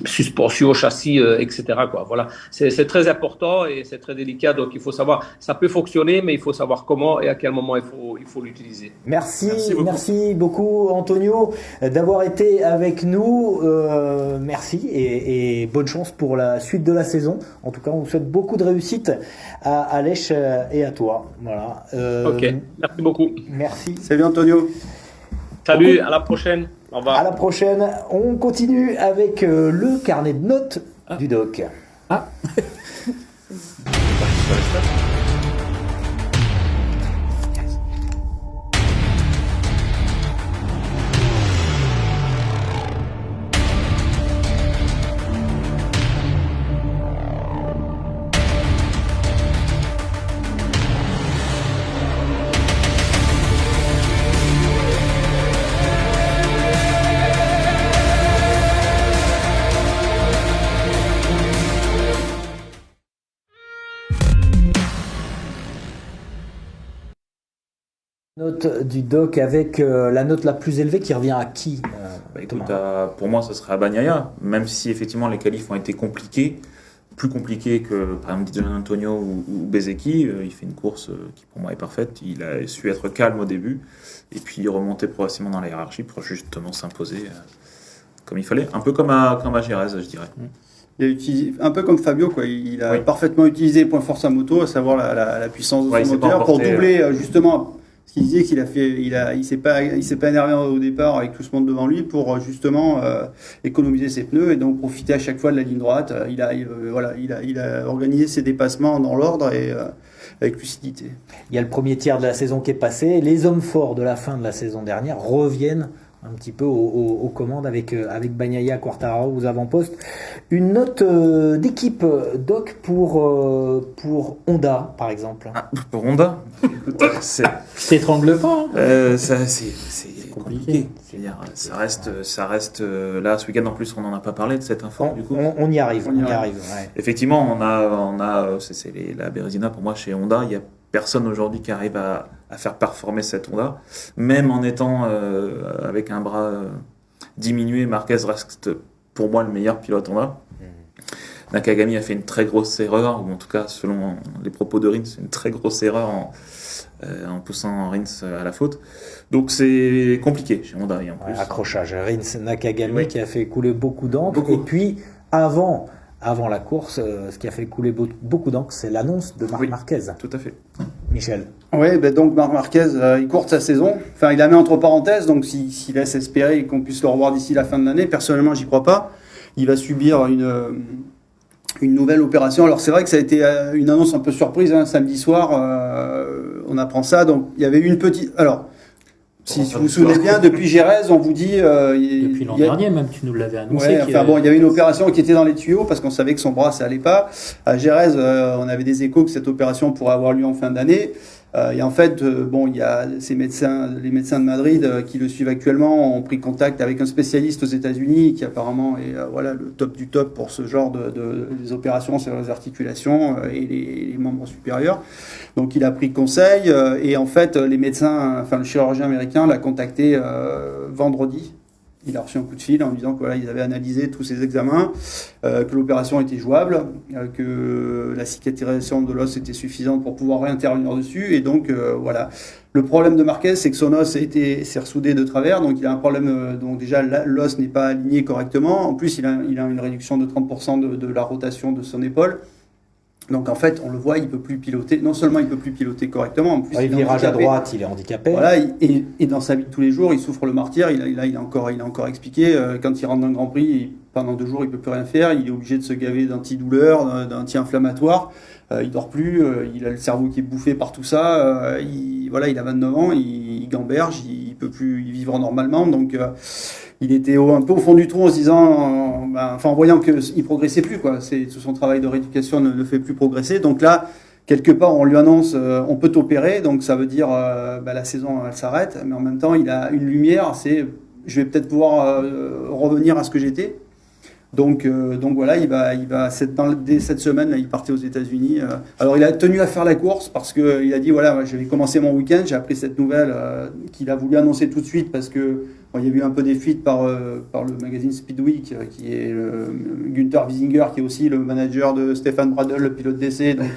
Speaker 4: suspension, châssis, etc. quoi. Voilà. C'est très important et c'est très délicat. Donc, il faut savoir, ça peut fonctionner, mais il faut savoir comment et à quel moment il faut l'utiliser.
Speaker 1: Merci beaucoup Antonio d'avoir été avec nous. Merci et bonne chance pour la suite de la saison. En tout cas, on vous souhaite beaucoup de réussite à Aleix et à toi. Voilà.
Speaker 4: Ok, merci beaucoup.
Speaker 1: Merci.
Speaker 5: Salut Antonio.
Speaker 4: Salut, à la prochaine. Au revoir.
Speaker 1: À la prochaine. On continue avec le carnet de notes du doc.
Speaker 3: Ah.
Speaker 1: Note du doc avec la note la plus élevée qui revient à qui
Speaker 6: Écoute,
Speaker 1: Thomas
Speaker 6: pour moi, ce sera Bagnaia, même si effectivement les qualifs ont été compliqués, plus compliqués que par exemple Gian Antonio ou Bezzecchi. Il fait une course qui pour moi est parfaite. Il a su être calme au début et puis remonter progressivement dans la hiérarchie pour justement s'imposer comme il fallait, un peu comme à Jerez, je dirais.
Speaker 5: Il a utilisé, un peu comme Fabio, quoi. Il a
Speaker 6: Oui.
Speaker 5: parfaitement utilisé les points force à moto, à savoir la puissance de
Speaker 6: Ouais, il
Speaker 5: son
Speaker 6: s'est pas
Speaker 5: moteur, pour
Speaker 6: emporté,
Speaker 5: doubler justement. Ce qu'il disait qu'il a fait, il s'est pas énervé au départ avec tout ce monde devant lui pour justement économiser ses pneus et donc profiter à chaque fois de la ligne droite. Il a organisé ses dépassements dans l'ordre et avec lucidité.
Speaker 1: Il y a le premier tiers de la saison qui est passé. Les hommes forts de la fin de la saison dernière reviennent un petit peu aux commandes avec Bagnaia, Quartararo aux avant-postes. Une note d'équipe, Doc, pour Honda, par exemple.
Speaker 6: Pour Honda, c'est
Speaker 3: T'étrangles pas. Hein.
Speaker 6: c'est compliqué. C'est-à-dire, ça reste là ce week-end en plus, on n'en a pas parlé de cette info. Du coup,
Speaker 1: On y arrive.
Speaker 5: On y
Speaker 1: Ouais.
Speaker 6: effectivement, on a la Bérésina pour moi chez Honda. Il y a personne aujourd'hui qui arrive à faire performer cette Honda, même en étant avec un bras diminué. Marquez reste pour moi le meilleur pilote Honda. Nakagami a fait une très grosse erreur, ou en tout cas selon les propos de Rins, c'est une très grosse erreur en poussant Rins à la faute. Donc c'est compliqué chez Honda. Et en plus,
Speaker 1: Accrochage. Rins Nakagami
Speaker 6: Oui.
Speaker 1: qui a fait couler beaucoup d'encre.
Speaker 6: Beaucoup.
Speaker 1: Et puis, avant la course, ce qui a fait couler beaucoup d'encre, c'est l'annonce de Marc
Speaker 6: Oui.
Speaker 1: Marquez.
Speaker 6: tout à fait.
Speaker 1: Michel.
Speaker 5: Oui, donc Marc Marquez, il court sa saison. Enfin, il la met entre parenthèses, donc s'il laisse espérer qu'on puisse le revoir d'ici la fin de l'année, personnellement, j'y crois pas. Il va subir une nouvelle opération. Alors c'est vrai que ça a été une annonce un peu surprise, hein, samedi soir, on apprend ça. Donc il y avait eu une petite... Alors, si vous vous souvenez bien, depuis Jerez, on vous dit...
Speaker 3: Depuis l'an
Speaker 5: il y a-
Speaker 3: dernier, même, tu nous l'avais annoncé.
Speaker 5: Ouais,
Speaker 3: qu'il
Speaker 5: enfin bon, il y avait une opération qui était dans les tuyaux parce qu'on savait que son bras ça allait pas. À Jerez, on avait des échos que cette opération pourrait avoir lieu en fin d'année. Et en fait, bon, il y a les médecins de Madrid qui le suivent actuellement ont pris contact avec un spécialiste aux États-Unis qui apparemment est voilà le top du top pour ce genre des opérations sur les articulations et les membres supérieurs. Donc il a pris conseil et en fait les médecins, enfin le chirurgien américain l'a contacté vendredi. Il a reçu un coup de fil en lui disant que voilà, ils avaient analysé tous ces examens, que l'opération était jouable, que la cicatrisation de l'os était suffisante pour pouvoir réintervenir dessus. Et donc voilà. Le problème de Marquez, c'est que son os s'est ressoudé de travers, donc il a un problème. Donc déjà l'os n'est pas aligné correctement. En plus, il a une réduction de 30% de la rotation de son épaule. Donc en fait, on le voit, il peut plus piloter. Non seulement il peut plus piloter correctement, en plus
Speaker 1: Il
Speaker 5: il est
Speaker 1: virage à
Speaker 5: handicapé.
Speaker 1: droite, il est handicapé.
Speaker 5: Voilà, et dans sa vie de tous les jours, il souffre le martyre. Il a encore expliqué quand il rentre dans le Grand Prix, pendant 2 jours, il peut plus rien faire. Il est obligé de se gaver d'antidouleurs, d'anti-inflammatoires. Il dort plus. Il a le cerveau qui est bouffé par tout ça. Il a 29 ans. Il gamberge. Il peut plus vivre normalement. Donc il était un peu au fond du trou en se disant, en voyant qu'il progressait plus, quoi. Tout son travail de rééducation ne le fait plus progresser. Donc là, quelque part, on lui annonce, on peut t'opérer, donc ça veut dire, la saison, elle s'arrête. Mais en même temps, il a une lumière, je vais peut-être pouvoir revenir à ce que j'étais. Donc voilà, dès cette semaine, là, il partait aux États-Unis. Alors il a tenu à faire la course parce que il a dit voilà, je vais commencer mon week-end. J'ai appris cette nouvelle qu'il a voulu annoncer tout de suite parce que il y a eu un peu des fuites par le magazine Speedweek qui est Günther Wiesinger qui est aussi le manager de Stefan Bradl, le pilote d'essai, donc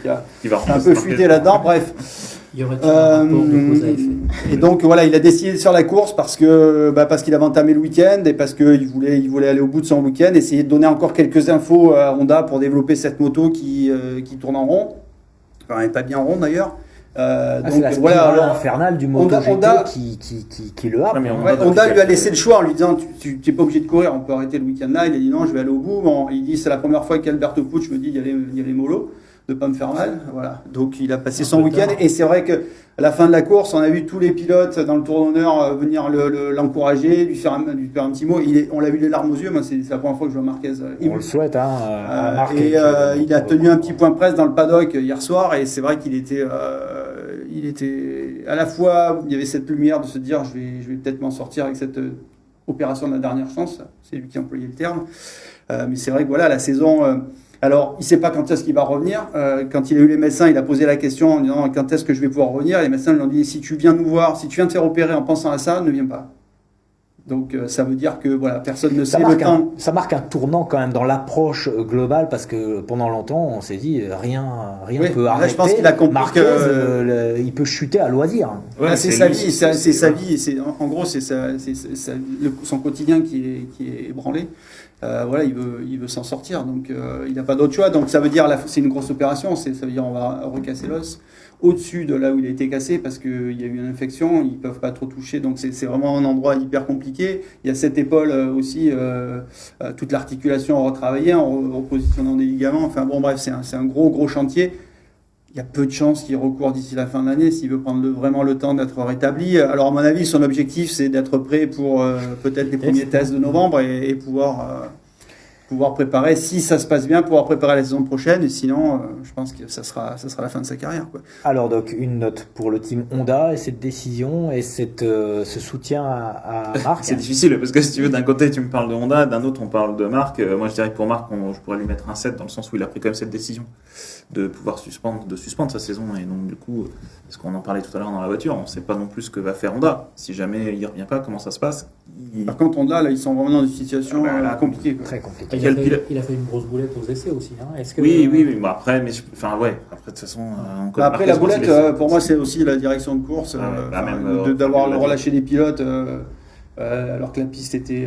Speaker 6: Il va
Speaker 5: un peu fuité là-dedans. Bref.
Speaker 3: Il y aurait un rapport de cause à effet.
Speaker 5: Et donc voilà, il a décidé de faire la course parce qu'il avait entamé le week-end et parce qu'il voulait aller au bout de son week-end, essayer de donner encore quelques infos à Honda pour développer cette moto qui tourne en rond. Enfin, elle n'est pas bien en rond d'ailleurs.
Speaker 1: C'est la spirale infernale du MotoGP
Speaker 5: Honda,
Speaker 1: qui le happe.
Speaker 6: Ouais, mais
Speaker 5: Honda lui a laissé le choix en lui disant tu n'es pas obligé de courir, on peut arrêter le week-end là. Il a dit non, je vais aller au bout. Bon, il dit c'est la première fois qu'Alberto Pucci me dit d'y aller mollo, de pas me faire mal. Voilà. Donc il a passé son week-end et c'est vrai que à la fin de la course, on a vu tous les pilotes dans le tour d'honneur venir l'encourager, lui faire un petit mot. On l'a vu les larmes aux yeux. Moi, c'est la première fois que je vois Marquez.
Speaker 1: On le souhaite, à Marc.
Speaker 5: Il a tenu un petit point presse dans le paddock hier soir et c'est vrai qu'il était à la fois, il y avait cette lumière de se dire je vais peut-être m'en sortir avec cette opération de la dernière chance. C'est lui qui a employé le terme. Mais c'est vrai que voilà, la saison Alors, il ne sait pas quand est-ce qu'il va revenir. Quand il a eu les médecins, il a posé la question en disant quand est-ce que je vais pouvoir revenir. Les médecins lui ont dit si tu viens nous voir, si tu viens te faire opérer en pensant à ça, ne viens pas. Donc ça veut dire que voilà, personne ne sait le temps.
Speaker 1: Ça marque un tournant quand même dans l'approche globale parce que pendant longtemps on s'est dit rien
Speaker 5: Oui,
Speaker 1: peut
Speaker 5: là,
Speaker 1: arrêter.
Speaker 5: je pense qu'il a compris
Speaker 1: Marquez,
Speaker 5: que
Speaker 1: il peut chuter à loisir.
Speaker 5: Ouais, c'est sa vie, c'est sa vie. En gros, c'est son quotidien qui est ébranlé. Voilà, il veut s'en sortir, donc il n'a pas d'autre choix. Donc ça veut dire c'est une grosse opération. Ça veut dire on va recasser l'os au-dessus de là où il a été cassé parce qu'il y a eu une infection. Ils peuvent pas trop toucher, donc c'est vraiment un endroit hyper compliqué. Il y a cette épaule aussi, toute l'articulation à retravailler en repositionnant des ligaments. Enfin bon, bref, c'est un gros chantier. Il y a peu de chances qu'il recourt d'ici la fin de l'année s'il veut prendre vraiment le temps d'être rétabli. Alors à mon avis, son objectif, c'est d'être prêt pour peut-être les premiers tests de novembre et pouvoir préparer, si ça se passe bien, pouvoir préparer la saison prochaine. Et sinon, je pense que ça sera la fin de sa carrière, quoi.
Speaker 1: Alors donc une note pour le team Honda et cette décision et ce soutien à Marc.
Speaker 6: C'est difficile parce que si tu veux, d'un côté tu me parles de Honda, d'un autre on parle de Marc. Moi je dirais que pour Marc, je pourrais lui mettre un 7 dans le sens où il a pris quand même cette décision de pouvoir suspendre sa saison. Et donc du coup, parce qu'on en parlait tout à l'heure dans la voiture, on ne sait pas non plus ce que va faire Honda. Si jamais il ne revient pas, comment ça se passe.
Speaker 5: Par contre, Honda, là, ils sont vraiment dans une situation compliquée, quoi.
Speaker 1: Très compliqué.
Speaker 3: Il a fait une grosse boulette aux essais aussi. Hein. Est-ce que,
Speaker 6: oui. Bon, après, après de toute façon,
Speaker 5: après la boulette, pour moi, c'est aussi la direction de course, d'avoir relâché les pilotes. Alors que la piste était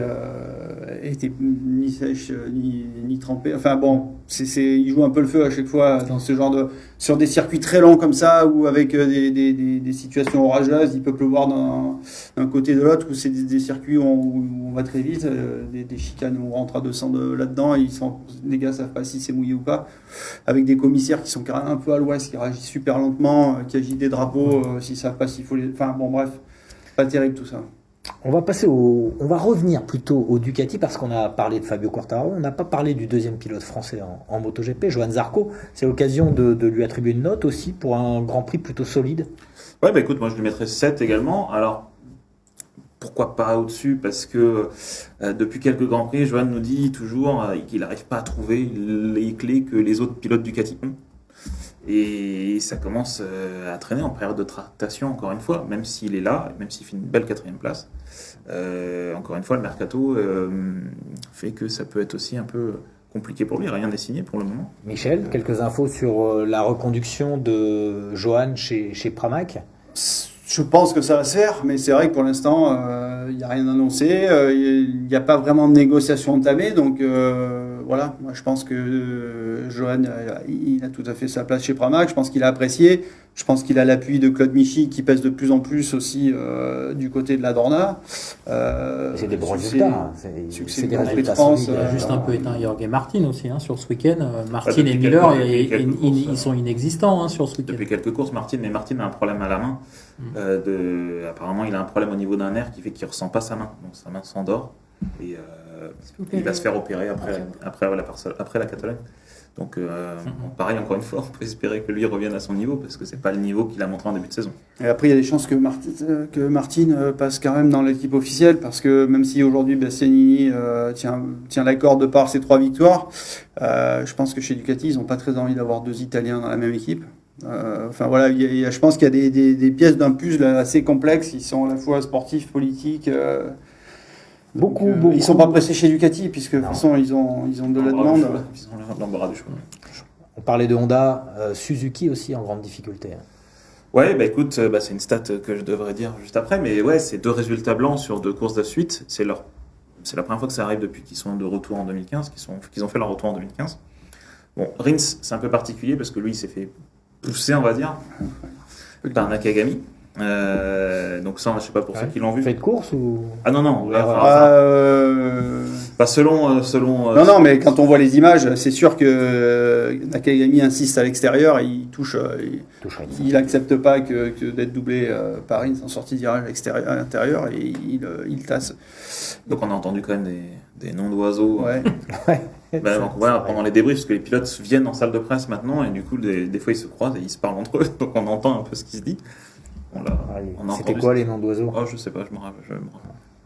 Speaker 5: ni sèche ni trempée. Enfin bon, il joue un peu le feu à chaque fois dans ce genre sur des circuits très longs comme ça ou avec des situations orageuses. Il peut pleuvoir d'un côté de l'autre ou c'est des circuits où on va très vite, des chicanes où on rentre à 200 là-dedans. Les gars savent pas si c'est mouillé ou pas. Avec des commissaires qui sont carrément un peu à l'ouest, qui réagissent super lentement, qui agitent des drapeaux, s'ils savent pas s'il faut les. Enfin bon, bref, pas terrible tout ça.
Speaker 1: On va revenir plutôt au Ducati parce qu'on a parlé de Fabio Quartararo, on n'a pas parlé du deuxième pilote français en MotoGP, Johan Zarco. C'est l'occasion de lui attribuer une note aussi pour un Grand Prix plutôt solide.
Speaker 6: Ouais, bah écoute, moi je lui mettrais 7 également. Alors, pourquoi pas au-dessus? Parce que depuis quelques Grands Prix, Johan nous dit toujours qu'il n'arrive pas à trouver les clés que les autres pilotes Ducati ont. Et ça commence à traîner en période de tractation, encore une fois, même s'il est là, même s'il fait une belle 4e place. Encore une fois, le mercato fait que ça peut être aussi un peu compliqué pour lui. Rien n'est signé pour le moment.
Speaker 1: Michel, quelques infos sur la reconduction de Johan chez Pramac?
Speaker 5: Je pense que ça va se faire, mais c'est vrai que pour l'instant, il n'y a rien annoncé. Il n'y a pas vraiment de négociation entamée. Donc voilà, moi je pense que Johan, il a tout à fait sa place chez Pramac. Je pense qu'il a apprécié. Je pense qu'il a l'appui de Claude Michy qui pèse de plus en plus aussi du côté de la Dorna.
Speaker 1: C'est des bons résultats.
Speaker 5: C'est
Speaker 1: des
Speaker 5: résultats de France.
Speaker 3: Il a juste un peu éteint Jorge Martin aussi sur ce week-end. Martin et Miller, ils sont inexistants sur ce week-end.
Speaker 6: Depuis quelques courses, Martin a un problème à la main. Apparemment, il a un problème au niveau d'un nerf qui fait qu'il ne ressent pas sa main. Donc sa main s'endort et il va se faire opérer après la Catalogne. Donc pareil, encore une fois, on peut espérer que lui revienne à son niveau parce que c'est pas le niveau qu'il a montré en début de saison.
Speaker 5: Et après, il y a des chances que Martin passe quand même dans l'équipe officielle parce que même si aujourd'hui Bastianini tient la corde de par ses 3 victoires, je pense que chez Ducati, ils n'ont pas très envie d'avoir 2 Italiens dans la même équipe. Enfin voilà, je pense qu'il y a des pièces d'un puzzle assez complexes. Ils sont à la fois sportifs, politiques.
Speaker 1: Beaucoup.
Speaker 5: Ils sont pas pressés chez Ducati puisque de toute façon ils ont de la demande.
Speaker 6: Ils ont l'embarras du choix.
Speaker 1: On parlait de Honda, Suzuki aussi en grande difficulté.
Speaker 6: Ouais, bah écoute, c'est une stat que je devrais dire juste après, mais ouais, c'est 2 résultats blancs sur 2 courses de suite. C'est la première fois que ça arrive depuis qu'ils sont de retour en 2015, qu'ils ont fait leur retour en 2015. Bon, Rins, c'est un peu particulier parce que lui, il s'est fait pousser, on va dire, par Nakagami. Donc ça, je sais pas pour ceux qui l'ont vu.
Speaker 1: Fait de course ou
Speaker 6: Ah non. Pas selon.
Speaker 5: Non, mais quand on voit les images, c'est sûr que Nakagami insiste à l'extérieur, et il touche. Il accepte pas que d'être doublé par Rins en sortie de virage à l'intérieur et il tasse.
Speaker 6: Donc on a entendu quand même des noms d'oiseaux.
Speaker 5: Ouais.
Speaker 6: Donc voilà, pendant les débriefs, parce que les pilotes viennent en salle de presse maintenant et du coup des fois ils se croisent et ils se parlent entre eux, donc on entend un peu ce qui se dit.
Speaker 1: C'était quoi les noms d'oiseaux?
Speaker 6: Oh, je sais pas, je me rappelle.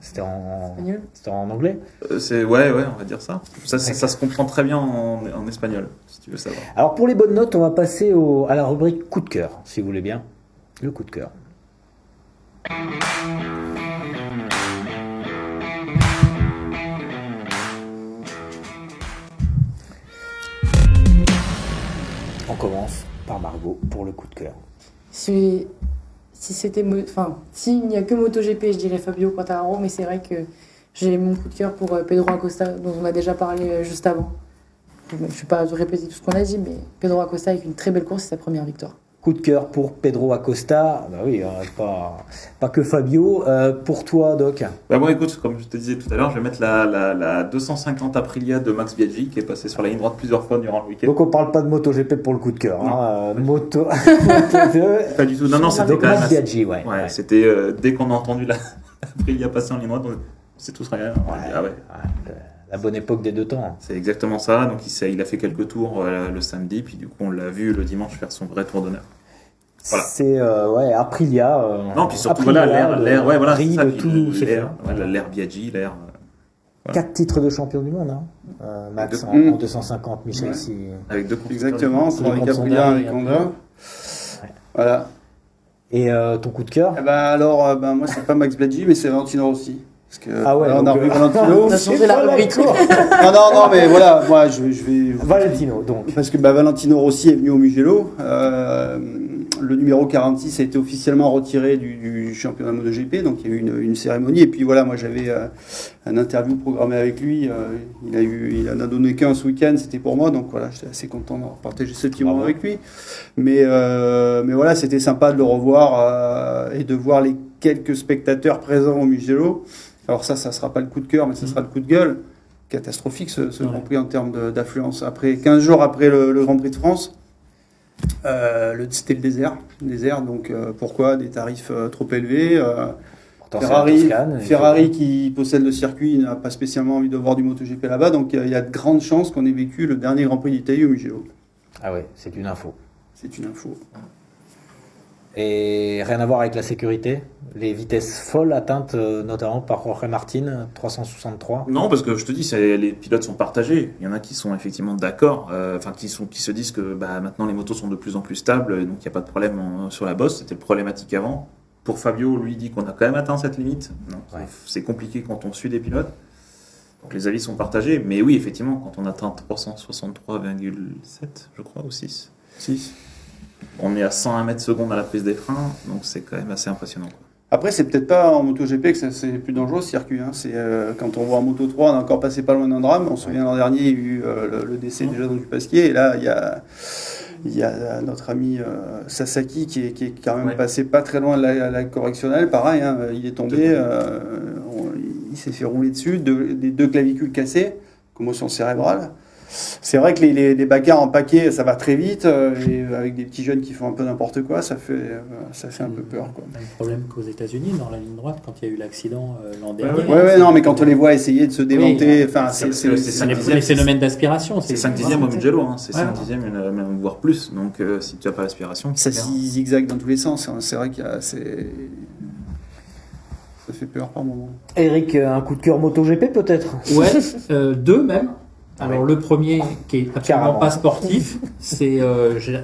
Speaker 1: C'était en
Speaker 2: Espagnol.
Speaker 1: c'était en anglais.
Speaker 6: Ouais, on va dire ça. Ça se comprend très bien en espagnol, si tu veux savoir.
Speaker 1: Alors pour les bonnes notes, on va passer à la rubrique coup de cœur, si vous voulez bien. Le coup de cœur. On commence par Margot pour le coup de cœur.
Speaker 2: Si c'était, enfin, s'il n'y a que MotoGP, je dirais Fabio Quartararo, mais c'est vrai que j'ai mon coup de cœur pour Pedro Acosta, dont on a déjà parlé juste avant. Je ne vais pas répéter tout ce qu'on a dit, mais Pedro Acosta avec une très belle course, c'est sa première victoire.
Speaker 1: Coup de cœur pour Pedro Acosta. Bah oui, pas que Fabio. Pour toi, Doc.
Speaker 6: Bah moi, écoute, comme je te disais tout à l'heure, je vais mettre la 250 Aprilia de Max Biaggi qui est passé sur la ligne droite plusieurs fois durant le week-end.
Speaker 1: Donc on parle pas de MotoGP pour le coup de cœur. Hein. Moto 2.
Speaker 6: Pas du tout. Non, c'était quand même.
Speaker 1: Max Biaggi, ouais.
Speaker 6: C'était dès qu'on a entendu la Aprilia passer en ligne droite, c'est tous rien. On a dit, ah ouais.
Speaker 1: La bonne époque des deux temps.
Speaker 6: C'est exactement ça. Donc il a fait quelques tours le samedi, puis du coup on l'a vu le dimanche faire son vrai tour d'honneur. Voilà.
Speaker 1: C'est Aprilia.
Speaker 6: Non, puis surtout
Speaker 1: Aprilia,
Speaker 6: l'air, ouais, voilà,
Speaker 1: prix
Speaker 6: c'est ça,
Speaker 1: de
Speaker 6: puis
Speaker 1: tout.
Speaker 6: l'air Biaggi, l'air.
Speaker 1: 4 titres de champion du monde, hein. Max en 250, Michel
Speaker 5: Ouais.
Speaker 1: si.
Speaker 6: Avec deux
Speaker 5: Exactement,
Speaker 1: C'est
Speaker 5: avec
Speaker 1: contre son
Speaker 5: Aprilia, avec
Speaker 3: dernier.
Speaker 5: Honda. Voilà.
Speaker 1: Et ton coup de cœur.
Speaker 5: Eh ben alors, moi c'est pas Max Biaggi, mais c'est Valentino Rossi. Parce que
Speaker 1: Ah ouais,
Speaker 5: là, on a
Speaker 1: donc,
Speaker 5: revu Valentino.
Speaker 2: Ça change de la rubrique.
Speaker 5: non, mais voilà, moi je vais.
Speaker 1: Valentino, donc.
Speaker 5: Parce que Valentino Rossi est venu au Mugello. Le numéro 46 a été officiellement retiré du championnat MotoGP, donc il y a eu une cérémonie. Et puis voilà, moi j'avais un interview programmé avec lui. Il en a donné qu'un ce week-end, c'était pour moi, donc voilà, j'étais assez content de partager ce petit moment avec lui. Mais voilà, c'était sympa de le revoir et de voir les quelques spectateurs présents au Mugello. Alors ça sera pas le coup de cœur, mais ça sera le coup de gueule. Catastrophique ce Grand Prix en termes d'affluence. Après 15 jours après le Grand Prix de France, c'était le désert. Donc pourquoi des tarifs trop élevés?
Speaker 1: Pourtant, c'est la Toscane,
Speaker 5: Ferrari qui possède le circuit n'a pas spécialement envie de voir du MotoGP là-bas, donc il y a de grandes chances qu'on ait vécu le dernier Grand Prix d'Italie au Mugello.
Speaker 1: Ah ouais, c'est une info.
Speaker 5: C'est une info.
Speaker 1: Et rien à voir avec la sécurité. Les vitesses folles atteintes notamment par Jorge Martin, 363.
Speaker 6: Non, parce que je te dis, les pilotes sont partagés. Il y en a qui sont effectivement d'accord, qui se disent que maintenant les motos sont de plus en plus stables, donc il n'y a pas de problème sur la bosse. C'était problématique avant. Pour Fabio, lui dit qu'on a quand même atteint cette limite. Donc, c'est compliqué quand on suit des pilotes. Donc les avis sont partagés. Mais oui, effectivement, quand on atteint 363,7, je crois, ou 6. On est à 101 mètres secondes à la prise des freins, donc c'est quand même assez impressionnant.
Speaker 5: Après, c'est peut-être pas en MotoGP que c'est plus dangereux ce circuit. Hein. C'est quand on voit en Moto 3, on a encore passé pas loin d'un drame. On se souvient l'an dernier, il y a eu le décès déjà dans du Pasquier. Et là, il y a notre ami Sasaki qui est quand même passé pas très loin de la correctionnelle. Pareil, hein, il est tombé, il s'est fait rouler dessus, les deux clavicules cassées, commotion cérébrale. C'est vrai que les bagarres en paquet, ça va très vite, et avec des petits jeunes qui font un peu n'importe quoi, ça fait un peu peur, quoi.
Speaker 3: Même problème qu'aux États-Unis, dans la ligne droite, quand il y a eu l'accident l'an dernier.
Speaker 5: Non, mais quand on les voit essayer de se démonter,
Speaker 3: c'est les phénomènes d'aspiration.
Speaker 6: C'est 5 dixièmes au Mugello, hein. C'est 5 dixièmes, même voire plus. Donc si tu n'as pas l'aspiration,
Speaker 5: ça zigzague dans tous les sens. C'est vrai qu'il y a ça fait peur par moment.
Speaker 1: Eric, un coup de cœur MotoGP peut-être?
Speaker 3: Ouais, deux même. Alors le premier, qui est absolument
Speaker 1: Carrément.
Speaker 3: pas sportif, c'est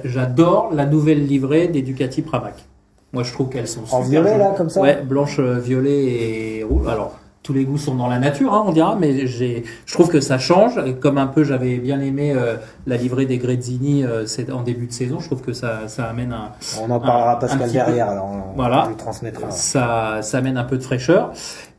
Speaker 3: j'adore la nouvelle livrée des Ducati Pramac. Moi je trouve qu'elles sont
Speaker 1: En
Speaker 3: super
Speaker 1: violet
Speaker 3: jolies.
Speaker 1: là, comme ça?
Speaker 3: Ouais, blanche, violet et rouge. Alors tous les goûts sont dans la nature, hein, on dira, mais je trouve que ça change. Et comme un peu j'avais bien aimé la livrée des Grezzini en début de saison, je trouve que ça amène un.
Speaker 1: On en parlera
Speaker 3: un
Speaker 1: Pascal
Speaker 3: petit
Speaker 1: derrière,
Speaker 3: peu.
Speaker 1: alors
Speaker 3: Voilà.
Speaker 1: on lui transmettra.
Speaker 3: Ça amène un peu de fraîcheur.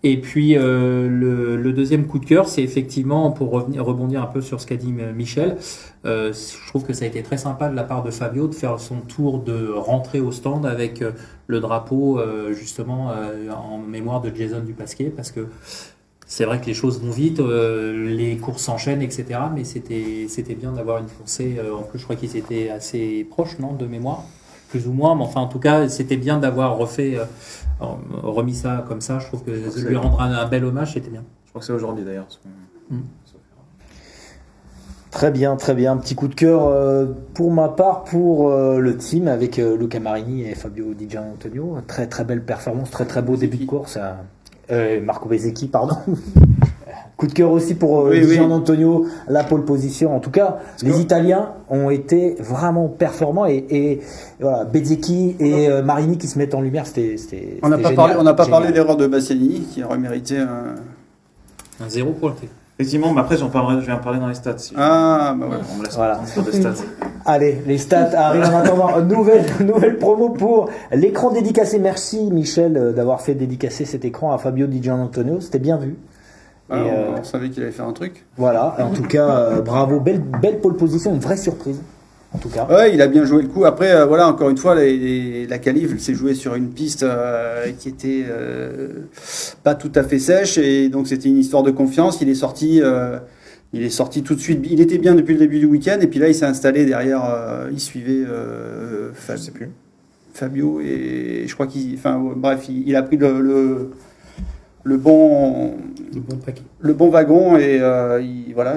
Speaker 3: Et puis le deuxième coup de cœur, c'est effectivement, pour rebondir un peu sur ce qu'a dit Michel, je trouve que ça a été très sympa de la part de Fabio de faire son tour de rentrer au stand avec le drapeau justement en mémoire de Jason Dupasquier, parce que c'est vrai que les choses vont vite, les courses s'enchaînent, etc. Mais c'était bien d'avoir une poussée. En plus, je crois qu'ils étaient assez proches, non, de mémoire, plus ou moins. Mais enfin, en tout cas, c'était bien d'avoir remis ça comme ça. Je trouve que lui rendre un bel hommage, c'était bien.
Speaker 6: Je crois que c'est aujourd'hui d'ailleurs.
Speaker 1: Très bien. Un petit coup de cœur pour ma part pour le team avec Luca Marini et Fabio Di Giannantonio. Très très belle performance, très très beau début de course. Marco Bezzecchi, pardon. Coup de cœur aussi pour
Speaker 5: Oui, oui.
Speaker 1: Gianantonio, la pole position. En tout cas, les Italiens ont été vraiment performants et voilà, Bezzecchi et Marini qui se mettent en lumière, c'était
Speaker 5: On n'a pas
Speaker 1: génial,
Speaker 5: parlé, on n'a pas
Speaker 1: génial.
Speaker 5: parlé de l'erreur de Bastianini qui aurait mérité un.
Speaker 3: Un 0 pointé.
Speaker 6: Effectivement, mais après, je vais en parler dans les stats. Si
Speaker 5: Ah, bah ouais.
Speaker 6: on me laisse
Speaker 1: Voilà.
Speaker 6: reprendre sur des stats.
Speaker 1: Allez, les stats arrivent en attendant. Nouvelle promo pour l'écran dédicacé. Merci Michel d'avoir fait dédicacer cet écran à Fabio Di Gianantonio. C'était bien vu.
Speaker 5: Ah,
Speaker 1: Et,
Speaker 5: on savait qu'il allait faire un truc.
Speaker 1: Voilà, en tout cas, bravo, belle pole position, une vraie surprise, en tout cas.
Speaker 5: Ouais, il a bien joué le coup. Après, voilà, encore une fois, la qualif s'est jouée sur une piste qui était pas tout à fait sèche, et donc c'était une histoire de confiance. Il est sorti tout de suite. Il était bien depuis le début du week-end, et puis là, il s'est installé derrière. Il suivait
Speaker 6: Je sais plus.
Speaker 5: Fabio, et je crois bref, il a pris le bon
Speaker 3: paquet.
Speaker 5: le bon wagon, et voilà,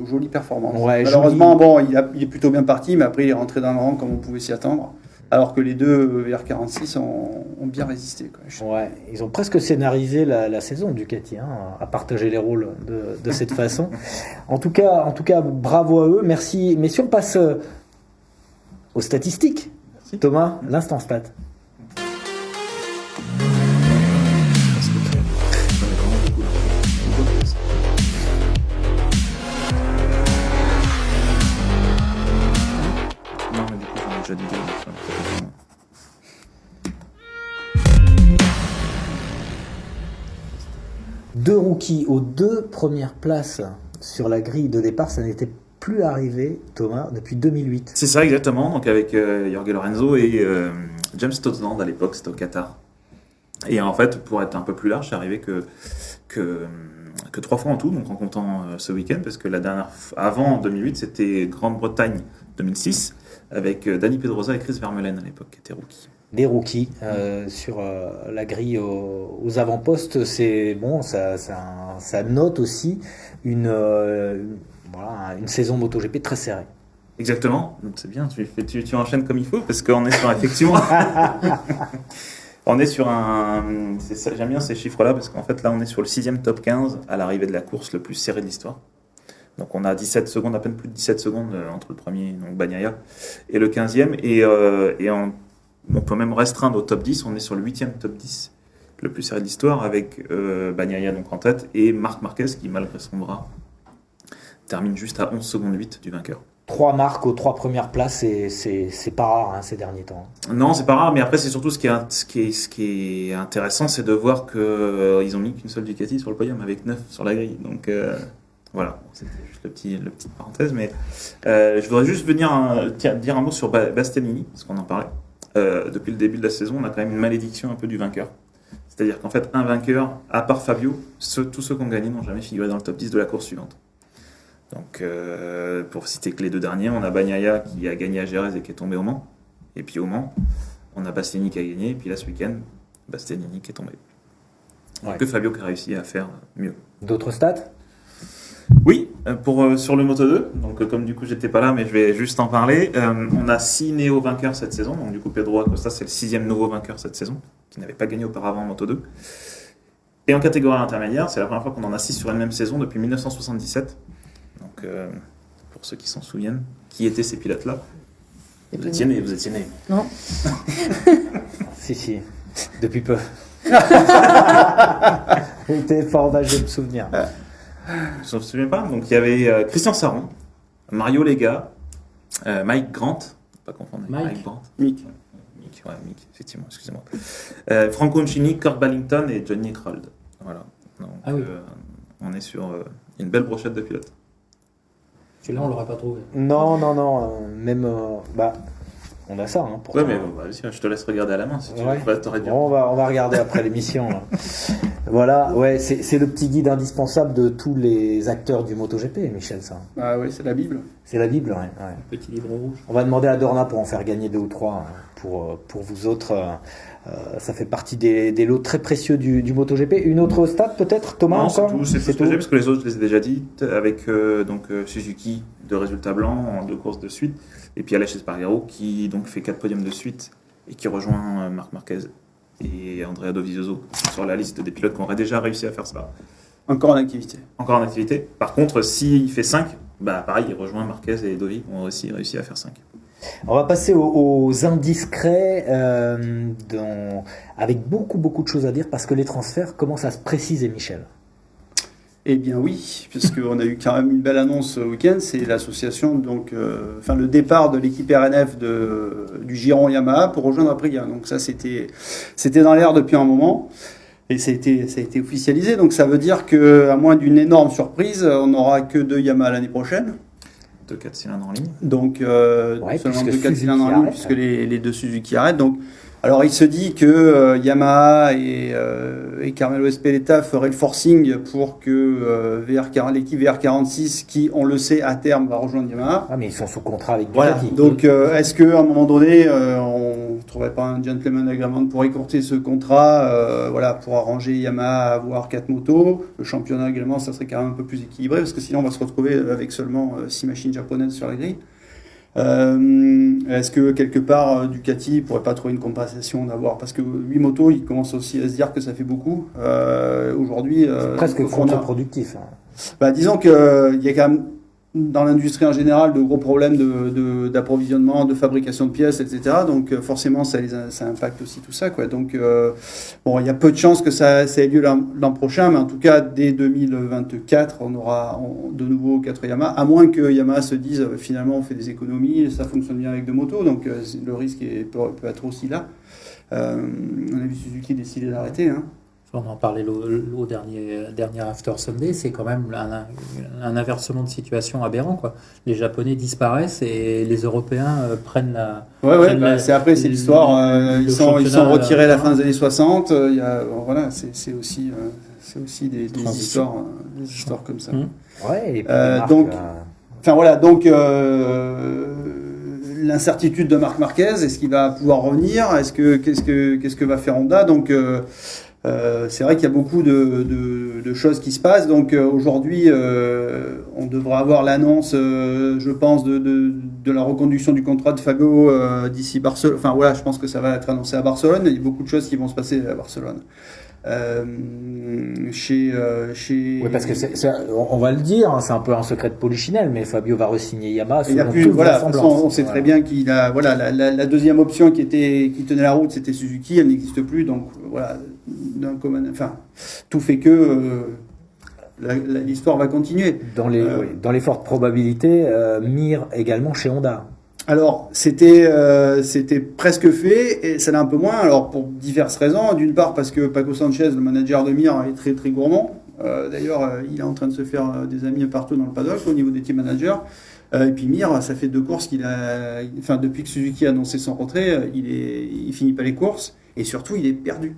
Speaker 5: jolie performance.
Speaker 1: Ouais,
Speaker 5: Malheureusement, bon, il est plutôt bien parti, mais après il est rentré dans le rang comme on pouvait s'y attendre. Alors que les deux VR46 ont bien résisté, quoi.
Speaker 1: Ouais, ils ont presque scénarisé la saison Ducati, à partager les rôles de cette façon. En tout cas, bravo à eux, merci. Mais si on passe aux statistiques,
Speaker 6: Merci.
Speaker 1: Thomas, l'instant stat.
Speaker 6: Non, mais du coup, j'en ai déjà dit deux.
Speaker 1: Deux rookies aux deux premières places sur la grille de départ, ça n'était plus arrivé, Thomas, depuis 2008.
Speaker 6: C'est ça, exactement. Donc, avec Jorge Lorenzo et James Stotsland à l'époque, c'était au Qatar. Et en fait, pour être un peu plus large, c'est arrivé que 3 fois en tout, donc en comptant ce week-end, parce que la dernière avant, en 2008, c'était Grande-Bretagne 2006, avec Dani Pedrosa et Chris Vermeulen à l'époque, qui étaient rookies.
Speaker 1: Des rookies sur la grille aux avant-postes, c'est bon, ça note aussi une saison MotoGP très serrée.
Speaker 6: Exactement, donc c'est bien, tu enchaînes comme il faut, parce qu'on est sur effectivement... On est sur j'aime bien ces chiffres-là, parce qu'en fait là on est sur le 6e top 15 à l'arrivée de la course le plus serré de l'histoire. Donc on a 17 secondes, à peine plus de 17 secondes entre le premier, donc Bagnaia, et le 15e, et on peut même restreindre au top 10, on est sur le 8e top 10, le plus serré de l'histoire, avec Bagnaia donc en tête, et Marc Marquez qui, malgré son bras, termine juste à 11 secondes 8 du vainqueur.
Speaker 1: 3 marques aux 3 premières places, c'est pas rare ces derniers temps.
Speaker 6: Non, c'est pas rare, mais après c'est surtout ce qui est intéressant, c'est de voir qu'ils ont mis qu'une seule Ducati sur le podium avec 9 sur la grille. Donc voilà, c'était juste la petite parenthèse, mais je voudrais juste venir dire un mot sur Bastianini, parce qu'on en parlait. Depuis le début de la saison, on a quand même une malédiction un peu du vainqueur. C'est-à-dire qu'en fait, un vainqueur, à part Fabio, tous ceux qui ont gagné n'ont jamais figuré dans le top 10 de la course suivante. Donc, pour citer que les deux derniers, on a Bagnaia qui a gagné à Jerez et qui est tombé au Mans. Et puis au Mans, on a Bastianini qui a gagné. Et puis là, ce week-end, Bastianini qui est tombé.
Speaker 1: Ouais.
Speaker 6: Que Fabio qui a réussi à faire mieux.
Speaker 1: D'autres stats ?
Speaker 6: Oui, sur le Moto2. Donc, comme du coup, j'étais pas là, mais je vais juste en parler. On a 6 néo-vainqueurs cette saison. Donc, du coup, Pedro Acosta, c'est le 6e nouveau vainqueur cette saison, qui n'avait pas gagné auparavant en Moto2. Et en catégorie intermédiaire, c'est la première fois qu'on en a 6 sur une même saison depuis 1977. Donc, pour ceux qui s'en souviennent, qui étaient ces pilotes-là? Vous étiez nés.
Speaker 2: Non.
Speaker 1: Si, depuis peu. J'étais fort d'âge de me souvenir.
Speaker 6: Je ne me souviens pas. Donc, il y avait Christian Saron, Mario Lega, Mike Grant, pas confondre avec Mike Grant. Mick, effectivement, excusez-moi. Franco Uncini, Kurt Ballington et Johnny Kroll. Voilà. Donc,
Speaker 3: oui.
Speaker 6: On est sur une belle brochette de pilotes.
Speaker 3: Celui-là, on l'aurait pas trouvé.
Speaker 1: Non, même on a ça.
Speaker 6: Ouais, mais vas-y, je te laisse regarder à la main si tu veux. T'aurais dû.
Speaker 1: Bon, on va regarder après l'émission. Là. Voilà, ouais, c'est le petit guide indispensable de tous les acteurs du MotoGP, Michel, ça.
Speaker 5: Ah oui, c'est la Bible.
Speaker 1: C'est la Bible, ouais.
Speaker 3: Petit livre rouge.
Speaker 1: On va demander à Dorna pour en faire gagner 2 ou 3 pour vous autres. Ça fait partie des lots très précieux du MotoGP. Une autre stat peut-être, Thomas?
Speaker 6: Non,
Speaker 1: encore
Speaker 6: c'est tout ce que j'ai, parce que les autres, je les ai déjà dites, avec Suzuki, 2 résultats blancs en 2 courses de suite, et puis Aleix Espargaro, qui donc fait 4 podiums de suite, et qui rejoint Marc Marquez et Andrea Dovizioso sur la liste des pilotes qui auraient déjà réussi à faire ça.
Speaker 5: Encore en activité.
Speaker 6: Encore en activité. Par contre, s'il fait 5, bah pareil, il rejoint Marquez et Dovi ont aussi réussi à faire 5.
Speaker 1: On va passer aux indiscrets avec beaucoup de choses à dire parce que les transferts commencent à se préciser, Michel.
Speaker 5: Eh bien oui, parce qu'on a eu quand même une belle annonce ce week-end, c'est l'association, donc, le départ de l'équipe RNF du Giron Yamaha pour rejoindre Aprilia. Donc ça, c'était dans l'air depuis un moment. Et ça a été officialisé, donc ça veut dire qu'à moins d'une énorme surprise, on n'aura que 2 Yamaha l'année prochaine.
Speaker 6: 2 4 cylindres en ligne.
Speaker 5: Donc, seulement 2 4 cylindres en ligne,
Speaker 1: arrête.
Speaker 5: puisque les 2 Suzuki arrêtent. Donc, alors, il se dit que Yamaha et Carmelo Espeleta feraient le forcing pour que l'équipe VR46, qui, on le sait, à terme, va rejoindre Yamaha.
Speaker 1: Ah, mais ils sont sous contrat avec
Speaker 5: Voilà.
Speaker 1: Ducati.
Speaker 5: Donc, est-ce qu'à un moment donné, on ne trouverait pas un gentleman agreement pour écourter ce contrat, pour arranger Yamaha à avoir 4 motos? Le championnat également, ça serait quand même un peu plus équilibré, parce que sinon, on va se retrouver avec seulement 6 machines japonaises sur la grille. Est-ce que quelque part Ducati pourrait pas trouver une compensation d'avoir, parce que 8 motos, il commence aussi à se dire que ça fait beaucoup aujourd'hui.
Speaker 1: C'est presque contre-productif.
Speaker 5: Disons qu'il y a quand même dans l'industrie en général de gros problèmes d'approvisionnement, de fabrication de pièces, etc. Donc forcément ça impacte aussi tout ça, quoi. Donc il y a peu de chances que ça ait lieu l'an prochain, mais en tout cas dès 2024 on aura de nouveau 4 Yamaha, à moins que Yamaha se dise finalement on fait des économies et ça fonctionne bien avec 2 motos, donc le risque peut être aussi là. On a vu Suzuki décider d'arrêter, hein.
Speaker 3: On en parlait au dernier After Sunday, c'est quand même un inversement de situation aberrant, quoi. Les Japonais disparaissent et les Européens prennent la.
Speaker 5: C'est l'histoire. Ils sont retirés à la fin des années 60. C'est aussi des histoires comme ça.
Speaker 1: Ouais. Et puis
Speaker 5: l'incertitude de Marc Marquez, est-ce qu'il va pouvoir revenir? Qu'est-ce que va faire Honda? Donc c'est vrai qu'il y a beaucoup de choses qui se passent. Donc aujourd'hui, on devra avoir l'annonce, je pense, de la reconduction du contrat de Fabio d'ici Barcelone. Enfin voilà, je pense que ça va être annoncé à Barcelone. Il y a beaucoup de choses qui vont se passer à Barcelone.
Speaker 1: Oui, parce que on va le dire, hein, c'est un peu un secret de polichinelle, mais Fabio va re-signer Yamaha.
Speaker 5: On sait très bien qu'il a la deuxième option qui tenait la route, c'était Suzuki, elle n'existe plus, donc voilà, tout fait que l'histoire va continuer.
Speaker 1: Dans les fortes probabilités, Mir également chez Honda.
Speaker 5: Alors, c'était presque fait, et ça l'est un peu moins, alors pour diverses raisons. D'une part, parce que Paco Sanchez, le manager de Mir, est très très gourmand. D'ailleurs, il est en train de se faire des amis partout dans le paddock au niveau des team managers. Et puis Mir, ça fait 2 courses depuis que Suzuki a annoncé son retrait, il finit pas les courses, et surtout, il est perdu.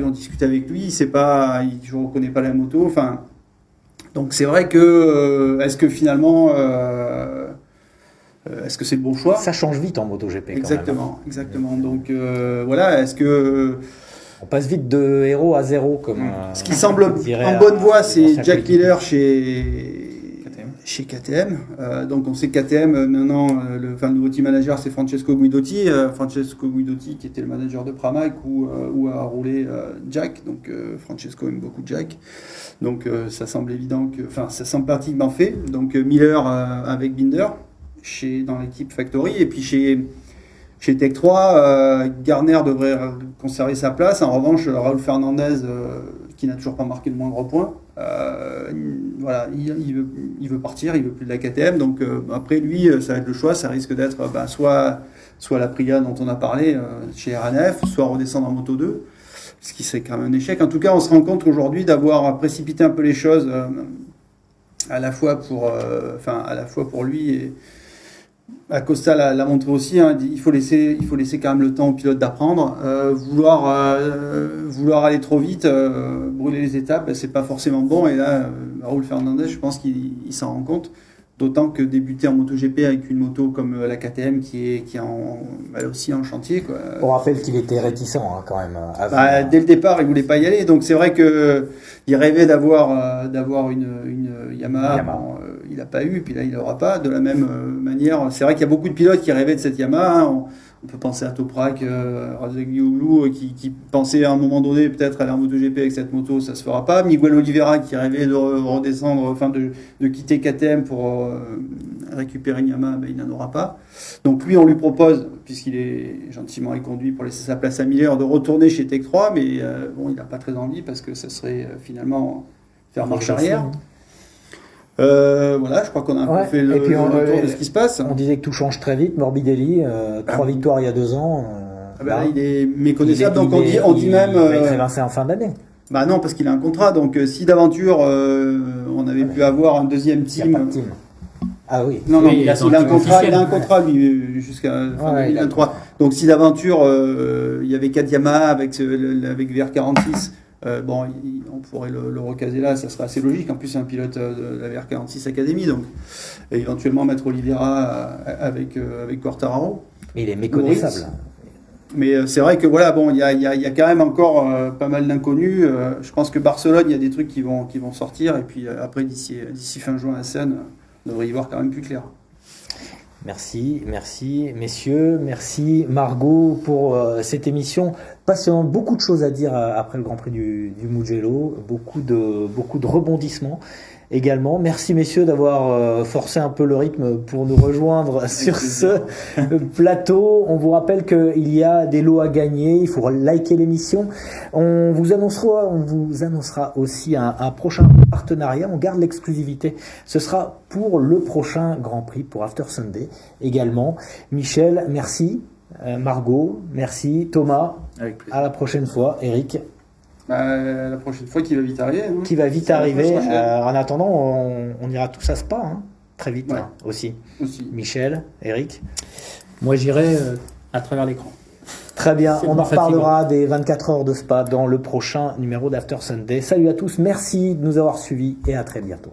Speaker 5: On discute avec lui, il ne reconnaît pas la moto. Donc c'est vrai que, est-ce que finalement... est-ce que c'est le bon choix?
Speaker 1: Ça change vite en MotoGP.
Speaker 5: Exactement. Donc est-ce que
Speaker 1: on passe vite de héros à zéro comme
Speaker 5: ce qui semble en bonne voie, c'est Jack Miller chez KTM. Donc on sait que KTM maintenant le nouveau team manager c'est Francesco Guidotti. Francesco Guidotti qui était le manager de Pramac où a roulé Jack. Donc Francesco aime beaucoup Jack. Donc ça semble évident ça semble pratiquement fait. Donc Miller avec Binder dans l'équipe Factory, et puis chez Tech 3, Garner devrait conserver sa place. En revanche, Raúl Fernandez, qui n'a toujours pas marqué le moindre point, il veut partir, il veut plus de la KTM. Donc après lui, ça va être le choix, ça risque d'être soit la Priya dont on a parlé chez RNF, soit redescendre en Moto 2, ce qui serait quand même un échec. En tout cas, on se rend compte aujourd'hui d'avoir précipité un peu les choses, à la fois pour lui et Acosta l'a montré aussi, hein, il faut laisser quand même le temps au pilote d'apprendre. Vouloir aller trop vite, brûler les étapes, c'est pas forcément bon. Et là, Raúl Fernandez, je pense qu'il s'en rend compte. D'autant que débuter en MotoGP avec une moto comme la KTM qui est elle aussi en chantier, quoi.
Speaker 1: On rappelle qu'il était réticent, hein, quand même.
Speaker 5: Dès le départ, il voulait pas y aller. Donc c'est vrai que il rêvait d'avoir une Yamaha. Il n'a pas eu, puis là il n'aura pas. De la même manière, c'est vrai qu'il y a beaucoup de pilotes qui rêvaient de cette Yamaha. On peut penser à Toprak, Razgatlioglu qui pensait à un moment donné peut-être aller en MotoGP avec cette moto, ça se fera pas. Miguel Oliveira qui rêvait de redescendre, enfin de quitter KTM pour récupérer une Yamaha, ben, il n'en aura pas. Donc lui, on lui propose, puisqu'il est gentiment éconduit pour laisser sa place à Miller, de retourner chez Tech 3, mais bon, il n'a pas très envie parce que ça serait finalement faire marche arrière. Voilà, je crois qu'on a un peu fait le tour de ce qui se passe.
Speaker 1: On disait que tout change très vite. Morbidelli, 3 victoires il y a 2 ans.
Speaker 5: Il est méconnaissable, donc on dit même...
Speaker 1: Il va être évincé en fin d'année.
Speaker 5: Bah non, parce qu'il a un contrat, donc si d'aventure on avait pu avoir un deuxième team...
Speaker 1: Il n'y a pas de team. Ah oui.
Speaker 5: Non,
Speaker 3: Oui,
Speaker 5: il a un contrat lui jusqu'à fin 2023. Donc si d'aventure il y avait 4 Yamaha avec VR46, bon, on pourrait le recaser là, ça serait assez logique. En plus, c'est un pilote de la VR46 Academy, donc et éventuellement mettre Oliveira avec Quartararo.
Speaker 1: Mais il est méconnaissable.
Speaker 5: Mais c'est vrai que voilà, bon, il y a quand même encore pas mal d'inconnus. Je pense que Barcelone, il y a des trucs qui vont sortir, et puis après d'ici fin juin à Seine, on devrait y voir quand même plus clair.
Speaker 1: Merci messieurs, merci Margot pour cette émission passionnante. Beaucoup de choses à dire après le Grand Prix du Mugello, beaucoup de rebondissements également. Merci messieurs d'avoir forcé un peu le rythme pour nous rejoindre sur ce plateau. On vous rappelle qu'il y a des lots à gagner, il faut liker l'émission. On vous annoncera aussi un prochain partenariat, on garde l'exclusivité. Ce sera pour le prochain Grand Prix, pour After Sunday également. Michel, merci. Margot, merci. Thomas,
Speaker 6: Avec plaisir.
Speaker 1: à la prochaine fois. Eric.
Speaker 5: La prochaine fois qui va vite arriver. Hein.
Speaker 1: Qui va vite arriver. En attendant, on ira tous à Spa, hein, très vite aussi. Michel, Eric.
Speaker 3: Moi, j'irai à travers l'écran.
Speaker 1: Très bien,
Speaker 3: C'est
Speaker 1: on
Speaker 3: bon,
Speaker 1: en reparlera des 24 heures de Spa dans le prochain numéro d'After Sunday. Salut à tous, merci de nous avoir suivis et à très bientôt.